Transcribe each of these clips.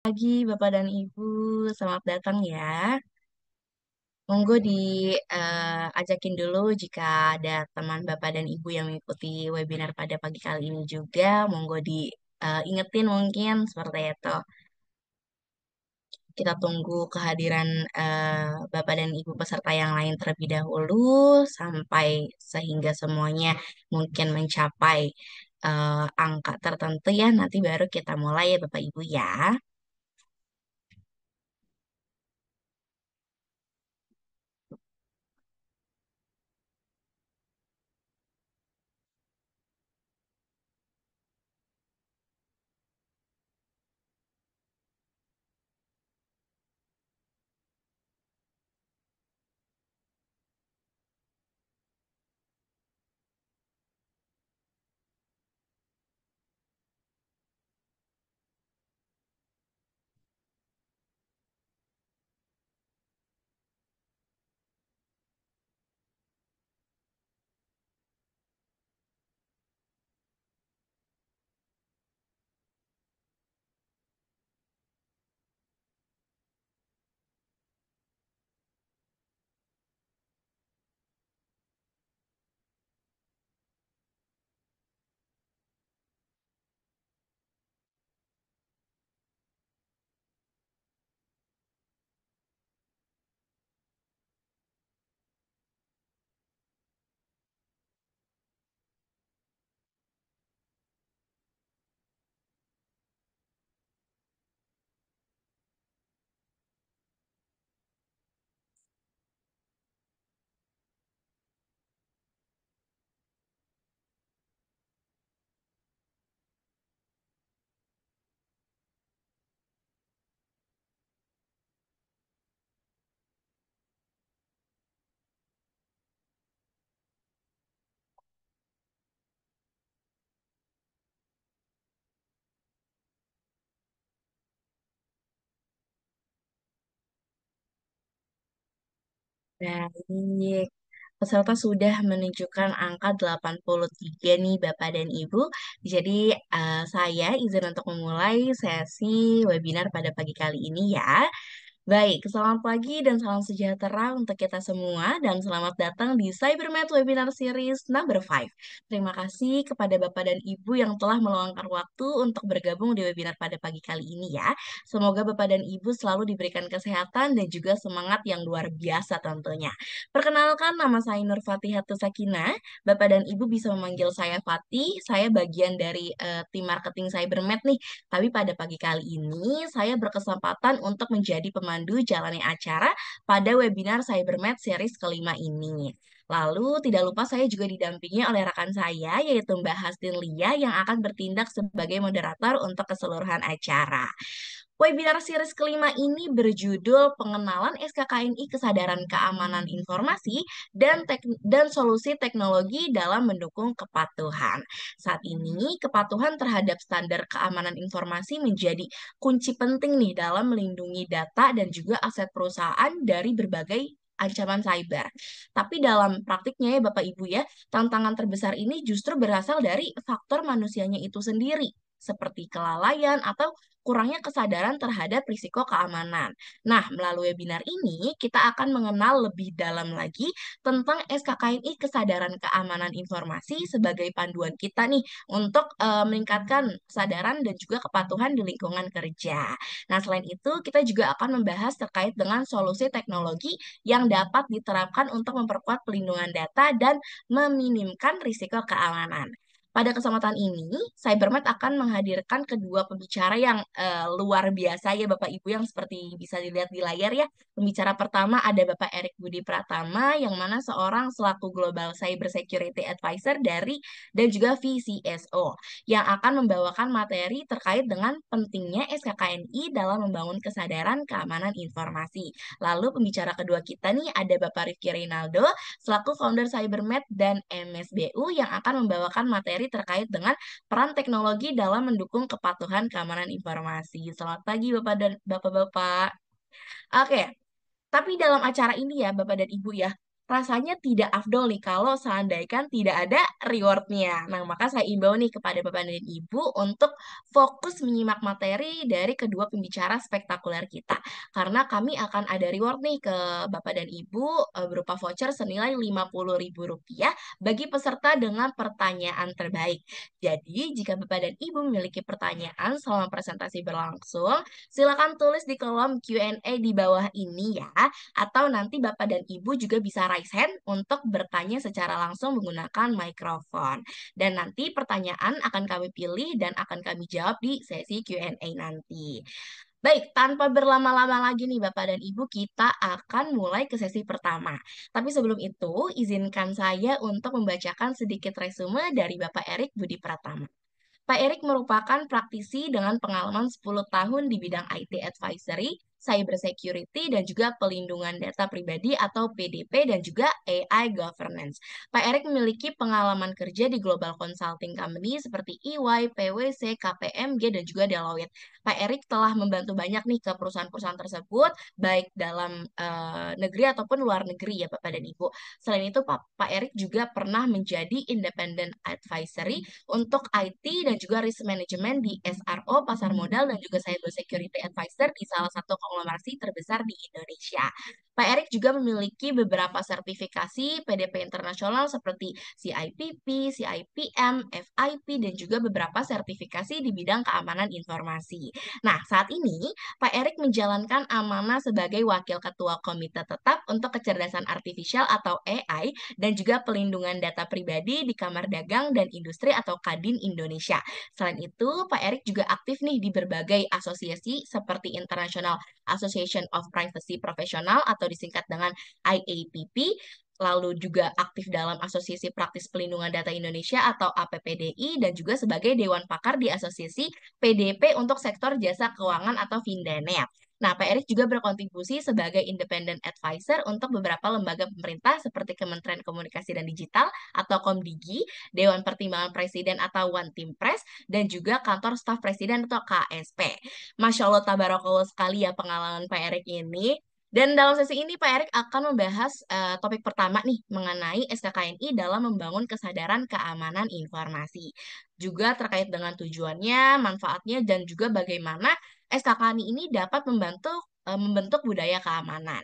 Pagi Bapak dan Ibu, selamat datang ya. Monggo diajakin dulu jika ada teman Bapak dan Ibu yang mengikuti webinar pada pagi kali ini juga. Monggo diingetin mungkin seperti itu. Kita tunggu kehadiran Bapak dan Ibu peserta yang lain terlebih dahulu sampai sehingga semuanya mungkin mencapai angka tertentu ya. Nanti baru kita mulai ya Bapak Ibu ya. Baik. Peserta sudah menunjukkan angka 83 nih Bapak dan Ibu. Jadi saya izin untuk memulai sesi webinar pada pagi kali ini ya. Baik, selamat pagi dan salam sejahtera untuk kita semua dan selamat datang di CyberMed Webinar Series number 5. Terima kasih kepada Bapak dan Ibu yang telah meluangkan waktu untuk bergabung di webinar pada pagi kali ini ya. Semoga Bapak dan Ibu selalu diberikan kesehatan dan juga semangat yang luar biasa tentunya. Perkenalkan, nama saya Nur Fatihatu Sakinah. Bapak dan Ibu bisa memanggil saya Fatih. Saya bagian dari tim marketing CyberMed nih. Tapi pada pagi kali ini saya berkesempatan untuk menjadi pemandu jalannya acara pada webinar CyberMed series kelima ini. Lalu tidak lupa saya juga didampingi oleh rekan saya yaitu Mbak Hastin Lia yang akan bertindak sebagai moderator untuk keseluruhan acara. Webinar series kelima ini berjudul Pengenalan SKKNI Kesadaran Keamanan Informasi dan Solusi Teknologi dalam Mendukung Kepatuhan. Saat ini, kepatuhan terhadap standar keamanan informasi menjadi kunci penting nih dalam melindungi data dan juga aset perusahaan dari berbagai ancaman cyber. Tapi dalam praktiknya ya Bapak Ibu ya, tantangan terbesar ini justru berasal dari faktor manusianya itu sendiri, seperti kelalaian atau kurangnya kesadaran terhadap risiko keamanan. Nah, melalui webinar ini kita akan mengenal lebih dalam lagi tentang SKKNI Kesadaran Keamanan Informasi sebagai panduan kita nih untuk meningkatkan kesadaran dan juga kepatuhan di lingkungan kerja. Nah, selain itu kita juga akan membahas terkait dengan solusi teknologi yang dapat diterapkan untuk memperkuat pelindungan data dan meminimkan risiko keamanan. Pada kesempatan ini, CyberMed akan menghadirkan kedua pembicara yang luar biasa ya Bapak Ibu yang seperti bisa dilihat di layar ya. Pembicara pertama ada Bapak Erik Budi Pratama yang mana seorang selaku Global Cyber Security Advisor dari dan juga VCSO yang akan membawakan materi terkait dengan pentingnya SKKNI dalam membangun kesadaran keamanan informasi. Lalu pembicara kedua kita nih ada Bapak Rifki Reynaldo selaku founder CyberMed dan MSBU yang akan membawakan materi terkait dengan peran teknologi dalam mendukung kepatuhan keamanan informasi. Selamat pagi Bapak dan Bapak-bapak. Oke, tapi dalam acara ini ya Bapak dan Ibu ya, rasanya tidak afdol nih kalau seandainya tidak ada rewardnya. Nah, maka saya imbau nih kepada Bapak dan Ibu untuk fokus menyimak materi dari kedua pembicara spektakuler kita. Karena kami akan ada reward nih ke Bapak dan Ibu berupa voucher senilai Rp50.000 bagi peserta dengan pertanyaan terbaik. Jadi, jika Bapak dan Ibu memiliki pertanyaan selama presentasi berlangsung, silakan tulis di kolom Q&A di bawah ini ya. Atau nanti Bapak dan Ibu juga bisa raise hand untuk bertanya secara langsung menggunakan mikrofon. Dan nanti pertanyaan akan kami pilih dan akan kami jawab di sesi Q&A nanti. Baik, tanpa berlama-lama lagi nih Bapak dan Ibu, kita akan mulai ke sesi pertama. Tapi sebelum itu, izinkan saya untuk membacakan sedikit resume dari Bapak Erik Budi Pratama. Pak Erik merupakan praktisi dengan pengalaman 10 tahun di bidang IT advisory, cyber security, dan juga pelindungan data pribadi atau PDP, dan juga AI governance. Pak Erik memiliki pengalaman kerja di global consulting company seperti EY, PwC, KPMG, dan juga Deloitte. Pak Erik telah membantu banyak nih ke perusahaan-perusahaan tersebut, baik dalam negeri ataupun luar negeri ya Bapak dan Ibu. Selain itu, Pak Erik juga pernah menjadi independent advisory untuk IT dan juga risk management di SRO, pasar modal, dan juga cyber security advisor di salah satu konglomerasi terbesar di Indonesia. Pak Erik juga memiliki beberapa sertifikasi PDP internasional seperti CIPP, CIPM, FIP, dan juga beberapa sertifikasi di bidang keamanan informasi. Nah, saat ini Pak Erik menjalankan amanah sebagai Wakil Ketua Komite Tetap untuk Kecerdasan Artifisial atau AI dan juga pelindungan data pribadi di Kamar Dagang dan Industri atau Kadin Indonesia. Selain itu, Pak Erik juga aktif nih di berbagai asosiasi seperti International Association of Privacy Professional atau disingkat dengan IAPP, lalu juga aktif dalam Asosiasi Praktis Pelindungan Data Indonesia atau APPDI, dan juga sebagai Dewan Pakar di Asosiasi PDP untuk sektor jasa keuangan atau Findanet. Nah, Pak Erik juga berkontribusi sebagai independent advisor untuk beberapa lembaga pemerintah seperti Kementerian Komunikasi dan Digital atau Komdigi, Dewan Pertimbangan Presiden atau One Team Press, dan juga Kantor Staf Presiden atau KSP. Masya Allah, tabarakallah sekali ya pengalaman Pak Erik ini. Dan dalam sesi ini Pak Erik akan membahas topik pertama nih mengenai SKKNI dalam membangun kesadaran keamanan informasi. Juga terkait dengan tujuannya, manfaatnya, dan juga bagaimana SKKNI ini dapat membentuk budaya keamanan.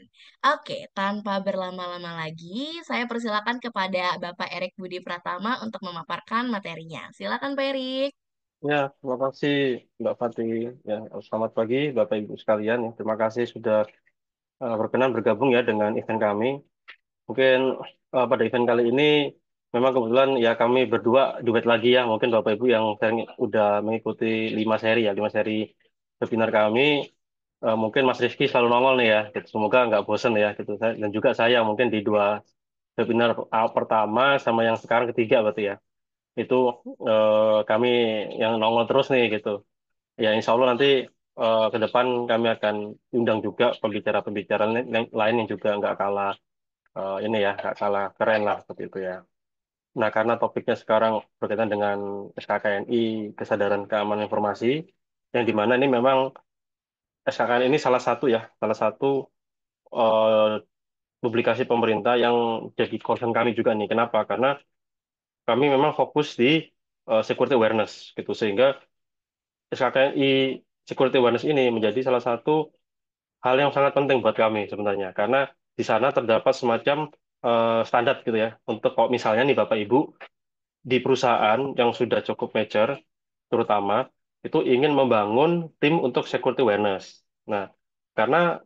Oke, tanpa berlama-lama lagi, saya persilakan kepada Bapak Erik Budi Pratama untuk memaparkan materinya. Silakan Pak Erik. Ya, terima kasih Mbak Fatih. Ya, selamat pagi Bapak Ibu sekalian. Ya, terima kasih sudah berkenan bergabung ya dengan event kami. Mungkin pada event kali ini memang kebetulan ya kami berdua duet lagi ya. Mungkin Bapak Ibu yang sering udah mengikuti 5 seri ya, 5 seri webinar kami. Mungkin Mas Rizky selalu nongol nih ya. Gitu. Semoga nggak bosen ya. Gitu. Dan juga saya mungkin di 2 webinar pertama sama yang sekarang ketiga berarti ya. Itu kami yang nongol terus nih gitu. Ya, insya Allah nanti ke depan kami akan undang juga pembicara-pembicara lain yang juga nggak kalah ini ya, nggak kalah keren lah seperti itu ya. Nah, karena topiknya sekarang berkaitan dengan SKKNI, kesadaran keamanan informasi, yang dimana ini memang SKKNI ini salah satu ya, salah satu eh, publikasi pemerintah yang jadi concern kami juga nih. Kenapa? Karena kami memang fokus di security awareness gitu, sehingga SKKNI security awareness ini menjadi salah satu hal yang sangat penting buat kami sebenarnya karena di sana terdapat semacam standar gitu ya untuk kalau misalnya nih Bapak Ibu di perusahaan yang sudah cukup mature terutama itu ingin membangun tim untuk security awareness. Nah, karena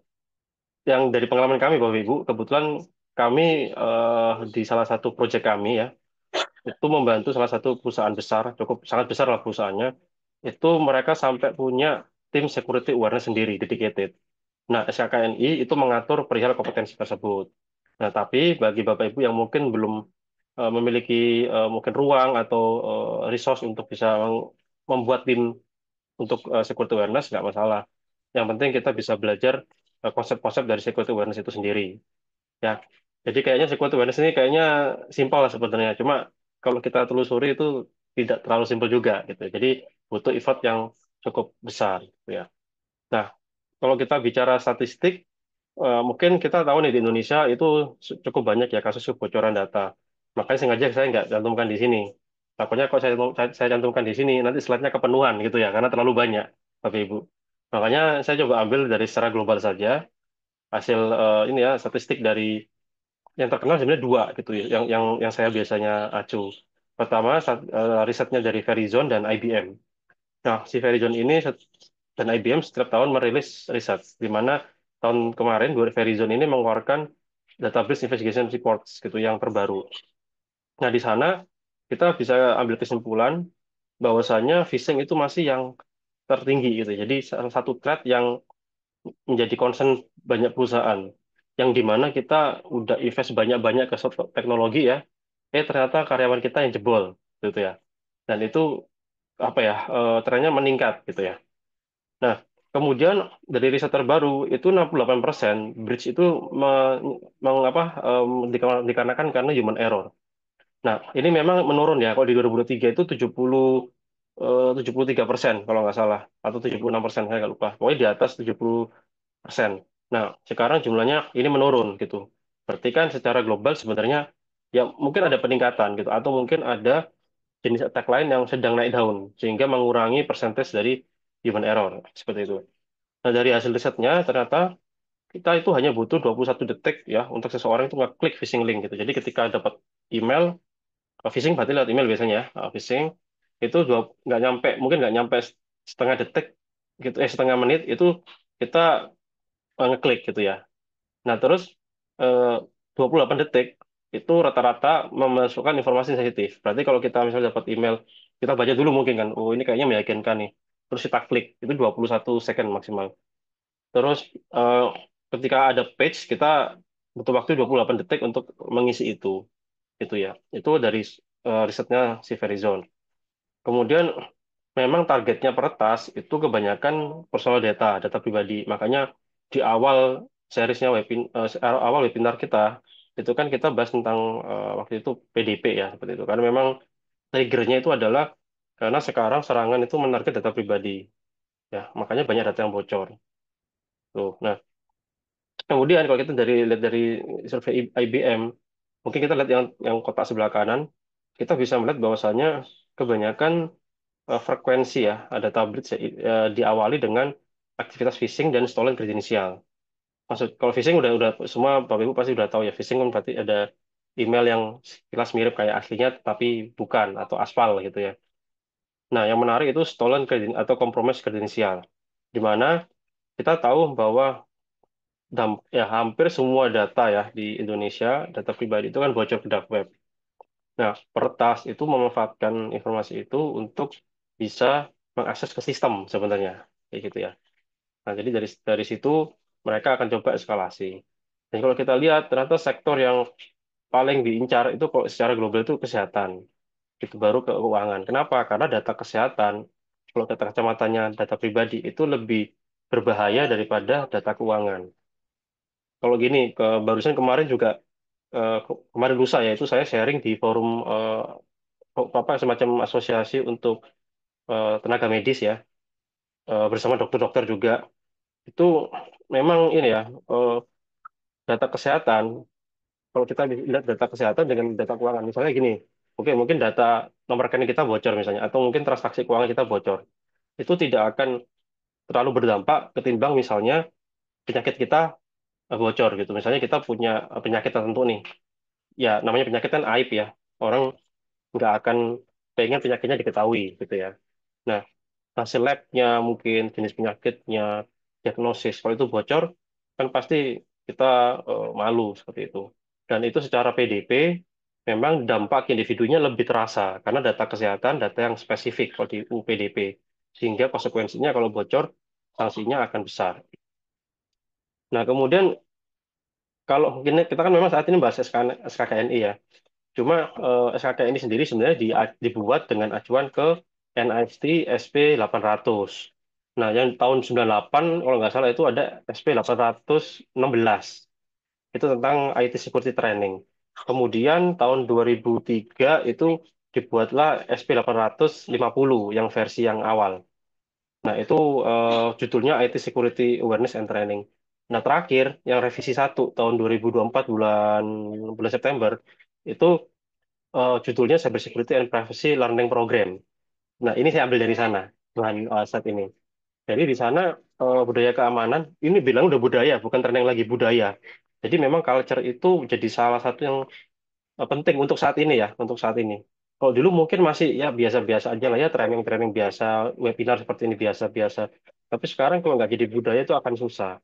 yang dari pengalaman kami Bapak Ibu kebetulan kami di salah satu proyek kami ya itu membantu salah satu perusahaan besar cukup sangat besar lah perusahaannya itu mereka sampai punya tim security awareness sendiri dedicated. Nah, SKKNI itu mengatur perihal kompetensi tersebut. Nah, tapi bagi Bapak Ibu yang mungkin belum memiliki mungkin ruang atau resource untuk bisa membuat tim untuk security awareness, nggak masalah. Yang penting kita bisa belajar konsep-konsep dari security awareness itu sendiri. Ya, jadi kayaknya security awareness ini kayaknya simpel lah sebenarnya. Cuma kalau kita telusuri itu tidak terlalu simpel juga gitu. Jadi butuh effort yang cukup besar. Gitu ya. Nah, kalau kita bicara statistik, mungkin kita tahu nih di Indonesia itu cukup banyak ya kasus kebocoran data. Makanya sengaja saya nggak cantumkan di sini. Takutnya kalau saya cantumkan di sini, nanti slide-nya kepenuhan gitu ya, karena terlalu banyak, Bapak Ibu. Makanya saya coba ambil dari secara global saja, hasil ini ya, statistik dari yang terkenal sebenarnya dua gitu ya, yang saya biasanya acu. Pertama, risetnya dari Verizon dan IBM. Nah, si Verizon ini dan IBM setiap tahun merilis riset, di mana tahun kemarin Verizon ini mengeluarkan Database Investigation Reports gitu yang terbaru. Nah, di sana kita bisa ambil kesimpulan bahwasanya phishing itu masih yang tertinggi gitu. Jadi salah satu threat yang menjadi concern banyak perusahaan, yang di mana kita udah invest banyak-banyak ke suatu teknologi ya, ternyata karyawan kita yang jebol gitu ya. Dan itu apa ya, trennya meningkat gitu ya. Nah, kemudian dari riset terbaru itu 68% breach itu mengapa dikarenakan karena human error. Nah, ini memang menurun ya. Kalau di 2023 itu 73% kalau nggak salah, atau 76%, saya nggak lupa. Pokoknya di atas 70%. Nah, sekarang jumlahnya ini menurun gitu. Berarti kan secara global sebenarnya ya mungkin ada peningkatan gitu, atau mungkin ada jenis attack lain yang sedang naik daun sehingga mengurangi persentase dari human error seperti itu. Nah, dari hasil risetnya ternyata kita itu hanya butuh 21 detik ya untuk seseorang itu ngeklik phishing link gitu. Jadi ketika dapat email, phishing berarti lewat email biasanya ya, phishing itu nggak nyampe, mungkin nggak nyampe setengah detik gitu, setengah menit itu kita ngeklik gitu ya. Nah, terus eh, 28 detik itu rata-rata memasukkan informasi sensitif. Berarti kalau kita misalnya dapat email, kita baca dulu mungkin kan, oh ini kayaknya meyakinkan nih. Terus kita klik, itu 21 second maksimal. Terus eh, ketika ada page, kita butuh waktu 28 detik untuk mengisi itu ya. Itu dari risetnya si Verizon. Kemudian memang targetnya peretas itu kebanyakan personal data, data pribadi. Makanya di awal seriesnya awal webinar kita itu kan kita bahas tentang waktu itu PDP ya seperti itu. Karena memang triggernya itu adalah karena sekarang serangan itu menarget data pribadi ya, makanya banyak data yang bocor. Tuh. Nah, kemudian kalau kita lihat dari survei IBM, mungkin kita lihat yang kotak sebelah kanan, kita bisa melihat bahwasannya kebanyakan frekuensi ya, ada tablet diawali dengan aktivitas phishing dan stolen kredensial. Maksud kalau phishing udah semua Bapak Ibu pasti udah tahu ya, phishing kan berarti ada email yang sekilas mirip kayak aslinya tapi bukan atau aspal gitu ya. Nah, yang menarik itu stolen atau compromised kredensial, di mana kita tahu bahwa ya hampir semua data ya di Indonesia, data pribadi itu kan bocor ke dark web. Nah, peretas itu memanfaatkan informasi itu untuk bisa mengakses ke sistem sebenarnya, kayak gitu ya. Nah, jadi dari situ mereka akan coba eskalasi. Dan kalau kita lihat, ternyata sektor yang paling diincar itu kalau secara global itu kesehatan, itu baru keuangan. Kenapa? Karena data kesehatan, kalau data kacamatanya data pribadi itu lebih berbahaya daripada data keuangan. Kalau gini, barusan kemarin juga kemarin lusa ya itu saya sharing di forum apa semacam asosiasi untuk tenaga medis ya, bersama dokter-dokter juga. Itu memang ini ya, data kesehatan, kalau kita lihat data kesehatan dengan data keuangan misalnya gini, oke mungkin data nomor rekening kita bocor misalnya, atau mungkin transaksi keuangan kita bocor, itu tidak akan terlalu berdampak ketimbang misalnya penyakit kita bocor gitu. Misalnya kita punya penyakit tertentu nih, ya namanya penyakit kan aib ya, orang nggak akan pengen penyakitnya diketahui gitu ya. Nah, hasil labnya mungkin jenis penyakitnya, diagnosis, kalau itu bocor kan pasti kita malu seperti itu. Dan itu secara PDP memang dampak individunya lebih terasa karena data kesehatan, data yang spesifik kalau di UPDP, sehingga konsekuensinya kalau bocor sanksinya akan besar. Nah, kemudian kalau mungkin kita kan memang saat ini bahas SKKNI ya. Cuma SKKNI sendiri sebenarnya dibuat dengan acuan ke NIST SP 800. Nah, yang tahun 98 kalau nggak salah itu ada SP 816. Itu tentang IT security training. Kemudian tahun 2003 itu dibuatlah SP 850 yang versi yang awal. Nah, itu judulnya IT security awareness and training. Nah, terakhir yang revisi 1 tahun 2024 bulan bulan September itu judulnya Cyber Security and Privacy Learning Program. Nah, ini saya ambil dari sana, bahan saat ini. Jadi di sana budaya keamanan ini bilang udah budaya, bukan tren yang lagi budaya. Jadi memang culture itu jadi salah satu yang penting untuk saat ini ya, untuk saat ini. Kalau dulu mungkin masih ya biasa-biasa aja lah ya, training-training biasa, webinar seperti ini biasa-biasa. Tapi sekarang kalau nggak jadi budaya itu akan susah.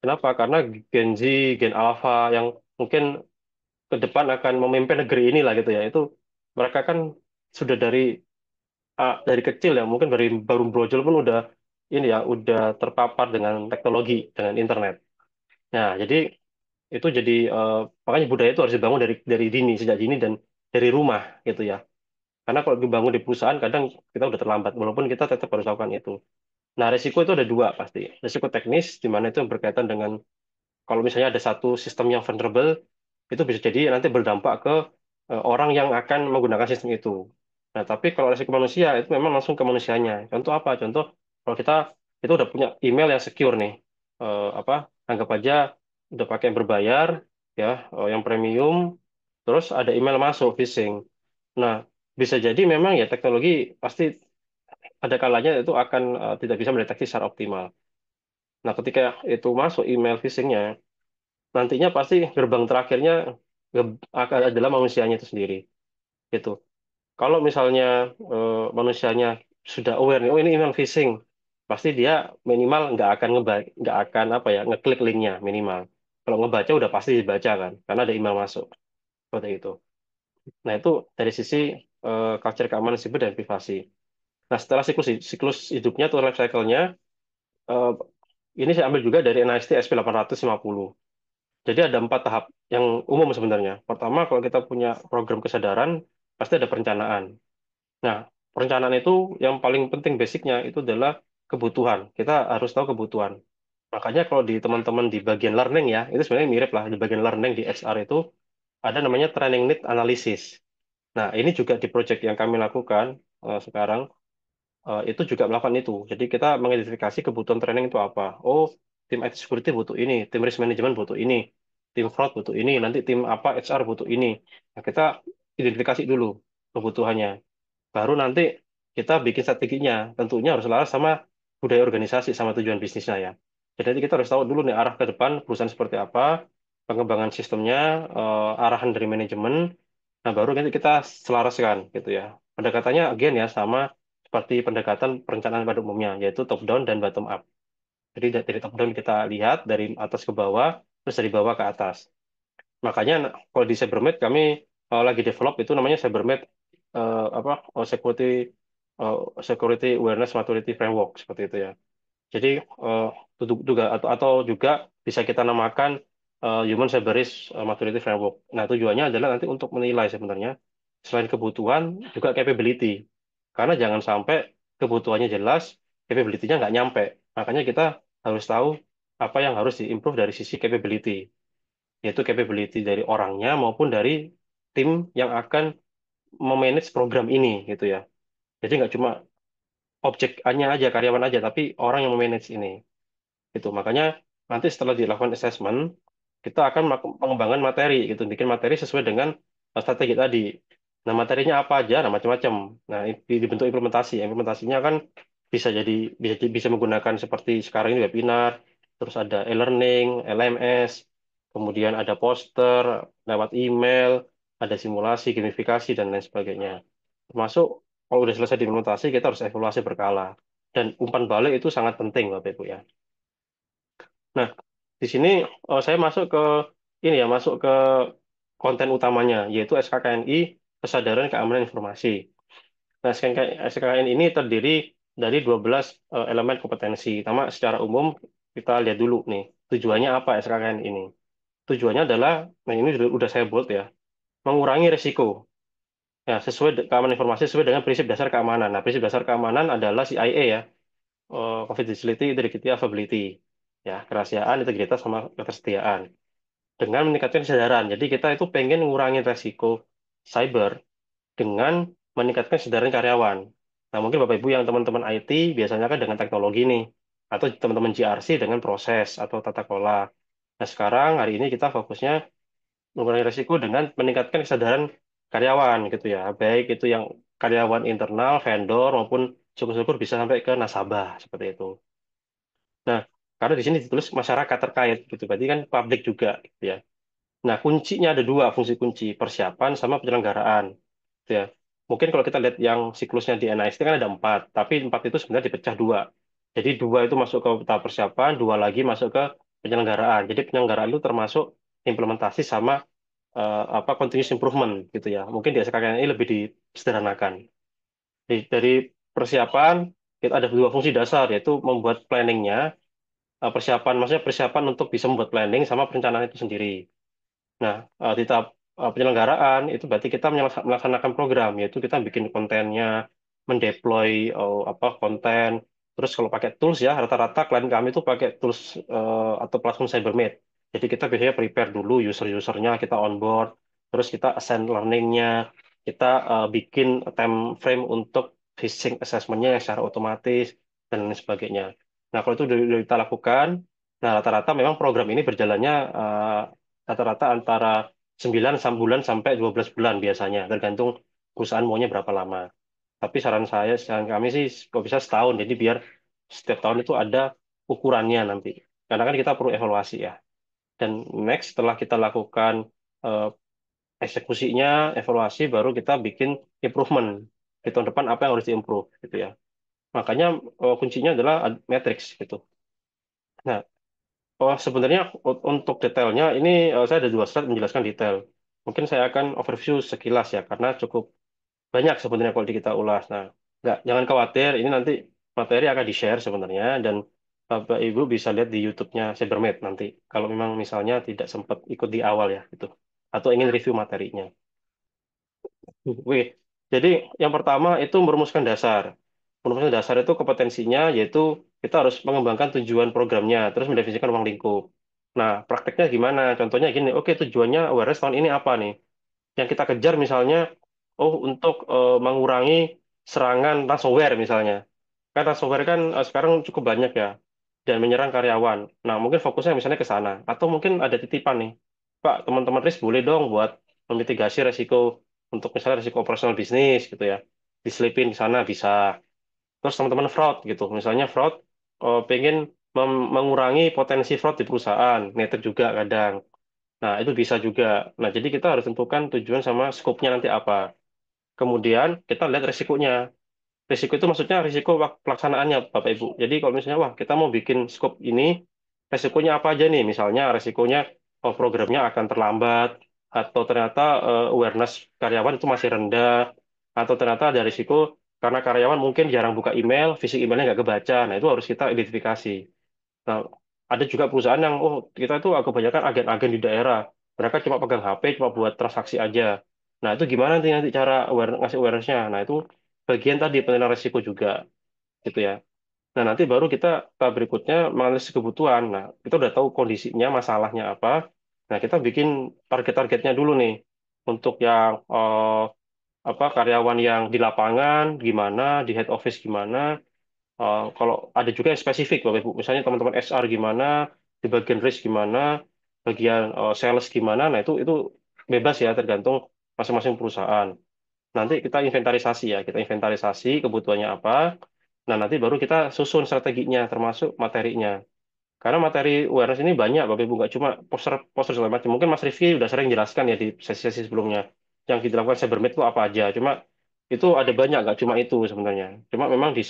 Kenapa? Karena Gen Z, Gen Alpha yang mungkin ke depan akan memimpin negeri ini lah gitu ya. Itu mereka kan sudah dari kecil ya, mungkin dari baru brojol pun udah ini ya, udah terpapar dengan teknologi, dengan internet. Nah, jadi itu jadi makanya budaya itu harus dibangun dari dini, sejak dini dan dari rumah gitu ya. Karena kalau dibangun di perusahaan kadang kita udah terlambat, walaupun kita tetap harus lakukan itu. Nah, risiko itu ada dua pasti. Risiko teknis, di mana itu yang berkaitan dengan kalau misalnya ada satu sistem yang vulnerable, itu bisa jadi nanti berdampak ke orang yang akan menggunakan sistem itu. Nah, tapi kalau resiko manusia itu memang langsung ke manusianya. Contoh apa? Contoh kalau kita udah punya email yang secure nih, apa? Anggap aja udah pakai yang berbayar, ya, yang premium, terus ada email masuk phishing. Nah, bisa jadi memang ya teknologi pasti ada kalanya itu akan tidak bisa mendeteksi secara optimal. Nah, ketika itu masuk email phishingnya, nantinya pasti gerbang terakhirnya akan adalah manusianya itu sendiri. Gitu. Kalau misalnya manusianya sudah aware nih, oh ini email phishing, pasti dia minimal nggak akan apa ya ngeklik linknya minimal. Kalau ngebaca udah pasti dibaca kan, karena ada email masuk seperti itu. Nah itu dari sisi culture keamanan siber dan privasi. Nah setelah siklus hidupnya atau life cycle-nya, eh, ini saya ambil juga dari NIST SP850. Jadi ada 4 tahap yang umum sebenarnya. Pertama, kalau kita punya program kesadaran, pasti ada perencanaan. Nah, perencanaan itu yang paling penting basicnya itu adalah kebutuhan. Kita harus tahu kebutuhan. Makanya kalau di teman-teman di bagian learning ya, itu sebenarnya mirip lah. Di bagian learning di HR itu ada namanya training need analysis. Nah, ini juga di project yang kami lakukan sekarang itu juga melakukan itu. Jadi kita mengidentifikasi kebutuhan training itu apa. Oh, tim IT security butuh ini, tim risk management butuh ini, tim fraud butuh ini, nanti tim apa HR butuh ini. Nah, kita identifikasi dulu kebutuhannya. Baru nanti kita bikin strateginya. Tentunya harus selaras sama budaya organisasi, sama tujuan bisnisnya ya. Jadi nanti kita harus tahu dulu nih arah ke depan perusahaan seperti apa, pengembangan sistemnya, arahan dari manajemen. Nah, baru nanti kita selaraskan gitu ya. Pendekatannya again ya sama seperti pendekatan perencanaan pada umumnya, yaitu top down dan bottom up. Jadi dari top down kita lihat dari atas ke bawah, terus dari bawah ke atas. Makanya kalau di Cybermed kami lagi develop itu namanya Cybermed apa security eh, security awareness maturity framework seperti itu ya. Jadi eh, juga atau juga bisa kita namakan Human Cyber Risk Maturity Framework. Nah, tujuannya adalah nanti untuk menilai sebenarnya selain kebutuhan juga capability. Karena jangan sampai kebutuhannya jelas, capability-nya nggak nyampe. Makanya kita harus tahu apa yang harus diimprove dari sisi capability, yaitu capability dari orangnya maupun dari tim yang akan memanage program ini gitu ya. Jadi nggak cuma objeknya aja, karyawan aja, tapi orang yang memanage ini. Gitu. Makanya nanti setelah dilakukan assessment, kita akan melakukan pengembangan materi gitu, bikin materi sesuai dengan strategi tadi. Nah, materinya apa aja? Nah, macam-macam. Nah, dibentuk implementasi. Implementasinya kan bisa menggunakan seperti sekarang ini webinar, terus ada e-learning, LMS, kemudian ada poster lewat email, ada simulasi, gamifikasi dan lain sebagainya. Termasuk kalau udah selesai diimplementasi, kita harus evaluasi berkala. Dan umpan balik itu sangat penting, Bapak Ibu ya. Nah, di sini saya masuk ke ini ya, masuk ke konten utamanya, yaitu SKKNI, Kesadaran Keamanan Informasi. Nah, SKKN ini terdiri dari 12 elemen kompetensi. Pertama, secara umum kita lihat dulu nih, tujuannya apa SKKN ini? Tujuannya adalah, nah ini udah saya bold ya, mengurangi risiko. Ya, keamanan informasi sesuai dengan prinsip dasar keamanan. Nah, prinsip dasar keamanan adalah CIA ya, confidentiality, integrity, availability. Ya, kerahasiaan, integritas, sama ketersediaan. Dengan meningkatkan kesadaran. Jadi kita itu pengen ngurangin resiko cyber dengan meningkatkan kesadaran karyawan. Nah, mungkin Bapak Ibu yang teman-teman IT biasanya kan dengan teknologi nih. atau teman-teman GRC dengan proses atau tata kelola. Nah, sekarang hari ini kita fokusnya mengurangi risiko dengan meningkatkan kesadaran karyawan gitu ya, baik itu yang karyawan internal, vendor maupun syukur-syukur bisa sampai ke nasabah seperti itu. Nah, karena di sini ditulis masyarakat terkait gitu, berarti kan publik juga gitu ya. Nah, kuncinya ada dua fungsi kunci, persiapan sama penyelenggaraan. Gitu ya. Mungkin kalau kita lihat yang siklusnya di NIST kan ada empat, tapi empat itu sebenarnya dipecah dua. Jadi dua itu masuk ke tahap persiapan, dua lagi masuk ke penyelenggaraan. Jadi penyelenggaraan itu termasuk implementasi sama continuous improvement gitu ya. Mungkin di SKKN ini lebih disederhanakan. Dari persiapan itu ada dua fungsi dasar, yaitu membuat planningnya, persiapan maksudnya persiapan untuk bisa membuat planning sama perencanaan itu sendiri. Nah, di tahap penyelenggaraan itu berarti kita melaksanakan program, yaitu kita bikin kontennya, mendeploy konten. Terus kalau pakai tools ya, rata-rata klien kami itu pakai tools atau platform Cybermate. Jadi kita biasanya prepare dulu user-usernya, kita onboard, terus kita assign learning-nya, kita bikin time frame untuk phishing assessment-nya yang secara otomatis, dan lain sebagainya. Nah, kalau itu udah kita lakukan, nah rata-rata memang program ini berjalannya rata-rata antara 9 bulan sampai 12 bulan biasanya, tergantung perusahaan maunya berapa lama. Tapi saran kami sih kalau bisa setahun, jadi biar setiap tahun itu ada ukurannya nanti. Karena kan kita perlu evaluasi ya. Dan next setelah kita lakukan eh, eksekusinya, evaluasi, baru kita bikin improvement. Di tahun depan apa yang harus diimprove gitu ya. Makanya kuncinya adalah matrix gitu. Nah, sebenarnya untuk detailnya ini saya ada dua slide menjelaskan detail. Mungkin saya akan overview sekilas ya, karena cukup banyak sebenarnya kalau kita ulas. Nah, jangan khawatir, ini nanti materi akan di-share sebenarnya, dan Bapak Ibu bisa lihat di YouTube-nya Cybermed nanti, kalau memang misalnya tidak sempat ikut di awal ya, gitu. Atau ingin review materinya. Wih, jadi yang pertama itu merumuskan dasar. Merumuskan dasar itu kompetensinya, yaitu kita harus mengembangkan tujuan programnya, terus mendefinisikan ruang lingkup. Nah, prakteknya gimana? Contohnya gini, oke tujuannya awareness tahun ini apa nih? Yang kita kejar misalnya, oh untuk mengurangi serangan ransomware misalnya. Kan ransomware kan sekarang cukup banyak ya, dan menyerang karyawan. Nah, mungkin fokusnya misalnya ke sana. Atau mungkin ada titipan nih, Pak, teman-teman risk boleh dong buat memitigasi resiko untuk misalnya resiko operasional bisnis gitu ya. Diselipin di sana bisa. Terus teman-teman fraud gitu. Misalnya fraud pengen mengurangi potensi fraud di perusahaan. Nah, itu juga kadang. Nah, itu bisa juga. Nah, jadi kita harus tentukan tujuan sama skopnya nanti apa. Kemudian kita lihat resikonya. Risiko itu maksudnya risiko pelaksanaannya, Bapak Ibu. Jadi kalau misalnya, wah kita mau bikin skop ini, risikonya apa aja nih? Misalnya risikonya programnya akan terlambat, atau ternyata awareness karyawan itu masih rendah, atau ternyata ada risiko karena karyawan mungkin jarang buka email, fisik emailnya nggak kebaca. Nah, itu harus kita identifikasi. Nah, ada juga perusahaan yang, oh kita itu kebanyakan agen-agen di daerah. Mereka cuma pegang HP, cuma buat transaksi aja. Nah, itu gimana nanti cara ngasih awareness-nya? Nah, itu bagian tadi penilaian risiko juga, gitu ya. Nah, nanti baru kita tahap berikutnya menganalisis kebutuhan. Nah, kita udah tahu kondisinya, masalahnya apa. Nah, kita bikin target-targetnya dulu nih. Untuk yang karyawan yang di lapangan gimana, di head office gimana. Kalau ada juga yang spesifik, Bapak Ibu, misalnya teman-teman SR gimana, di bagian risk gimana, bagian sales gimana, nah itu bebas ya, tergantung masing-masing perusahaan. Nanti kita inventarisasi ya, kita inventarisasi kebutuhannya apa, nah nanti baru kita susun strateginya, termasuk materinya. Karena materi awareness ini banyak, Bapak Ibu, nggak cuma poster segala macam. Mungkin Mas Rifki udah sering jelaskan ya di sesi-sesi sebelumnya. Yang dilakukan Cybermed itu apa aja. Cuma itu ada banyak, nggak cuma itu sebenarnya. Cuma memang di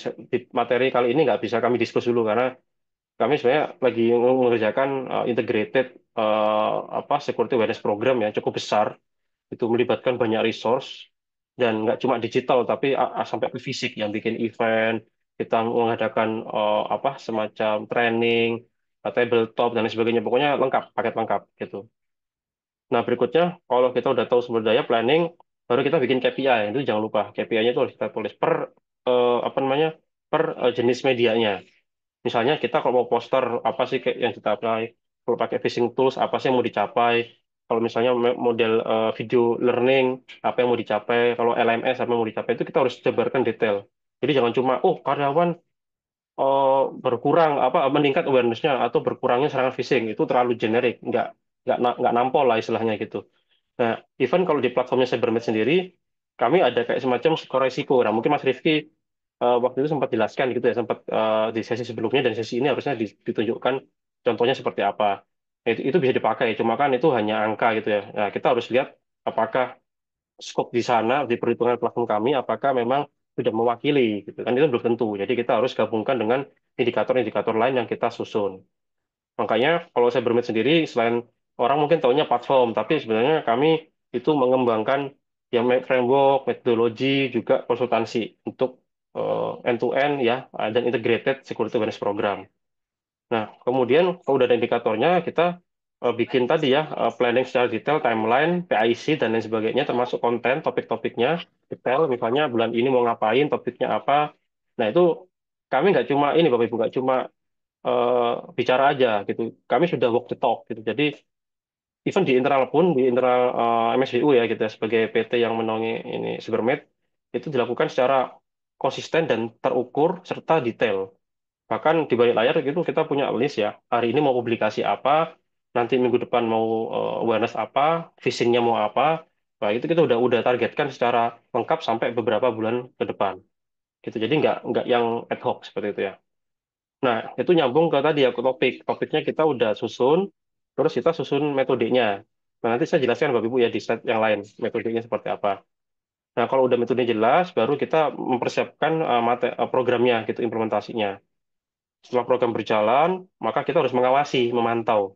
materi kali ini nggak bisa kami diskusi dulu, karena kami sebenarnya lagi mengerjakan integrated security awareness program ya, cukup besar. Itu melibatkan banyak resource, dan nggak cuma digital, tapi sampai ke fisik, yang bikin event, kita mengadakan semacam training, tabletop dan lain sebagainya, pokoknya lengkap, paket lengkap gitu. Nah, berikutnya kalau kita udah tahu sumber daya planning, baru kita bikin KPI. Itu jangan lupa KPI-nya itu harus kita tulis per jenis medianya. Misalnya kita kalau mau poster apa sih kayak yang kita apply, kalau pakai phishing tools apa sih yang mau dicapai, kalau misalnya model video learning apa yang mau dicapai, kalau LMS apa yang mau dicapai, itu kita harus jabarkan detail. Jadi jangan cuma, oh karyawan oh, berkurang apa meningkat awareness-nya atau berkurangnya serangan phishing itu terlalu generik, nggak nampol lah istilahnya gitu. Nah, even kalau di platformnya CyberMed sendiri, kami ada kayak semacam skor resiko. Nah, mungkin Mas Rifki waktu itu sempat jelaskan gitu ya, sempat di sesi sebelumnya dan sesi ini harusnya ditunjukkan contohnya seperti apa. Nah, itu bisa dipakai, cuma kan itu hanya angka gitu ya. Nah, kita harus lihat apakah skop di sana, di perhitungan platform kami, apakah memang sudah mewakili gitu kan, itu belum tentu. Jadi kita harus gabungkan dengan indikator-indikator lain yang kita susun. Makanya kalau saya bermit sendiri, selain orang mungkin taunya platform, tapi sebenarnya kami itu mengembangkan yang framework, metodologi, juga konsultansi untuk end-to-end ya, dan integrated security awareness program. Nah, kemudian kalau udah ada indikatornya, kita bikin tadi ya, planning secara detail, timeline, PIC, dan lain sebagainya, termasuk konten, topik-topiknya, detail, misalnya bulan ini mau ngapain, topiknya apa. Nah, itu kami nggak cuma ini, Bapak Ibu, nggak cuma bicara aja gitu. Kami sudah walk the talk gitu. Jadi even di internal pun di internal MSWU ya gitu ya, sebagai PT yang menaungi ini Cybermed itu dilakukan secara konsisten dan terukur serta detail. Bahkan di balik layar gitu kita punya list ya. Hari ini mau publikasi apa, nanti minggu depan mau awareness apa, phishingnya mau apa. Nah, itu kita udah targetkan secara lengkap sampai beberapa bulan ke depan. Gitu. Jadi nggak yang ad hoc seperti itu ya. Nah, itu nyambung ke tadi ya, ke topik. Topiknya kita udah susun, terus kita susun metodenya. Nah, nanti saya jelaskan Bapak Ibu ya di slide yang lain, metodenya seperti apa. Nah, kalau udah metodenya jelas, baru kita mempersiapkan programnya, gitu, implementasinya. Setelah program berjalan, maka kita harus mengawasi, memantau.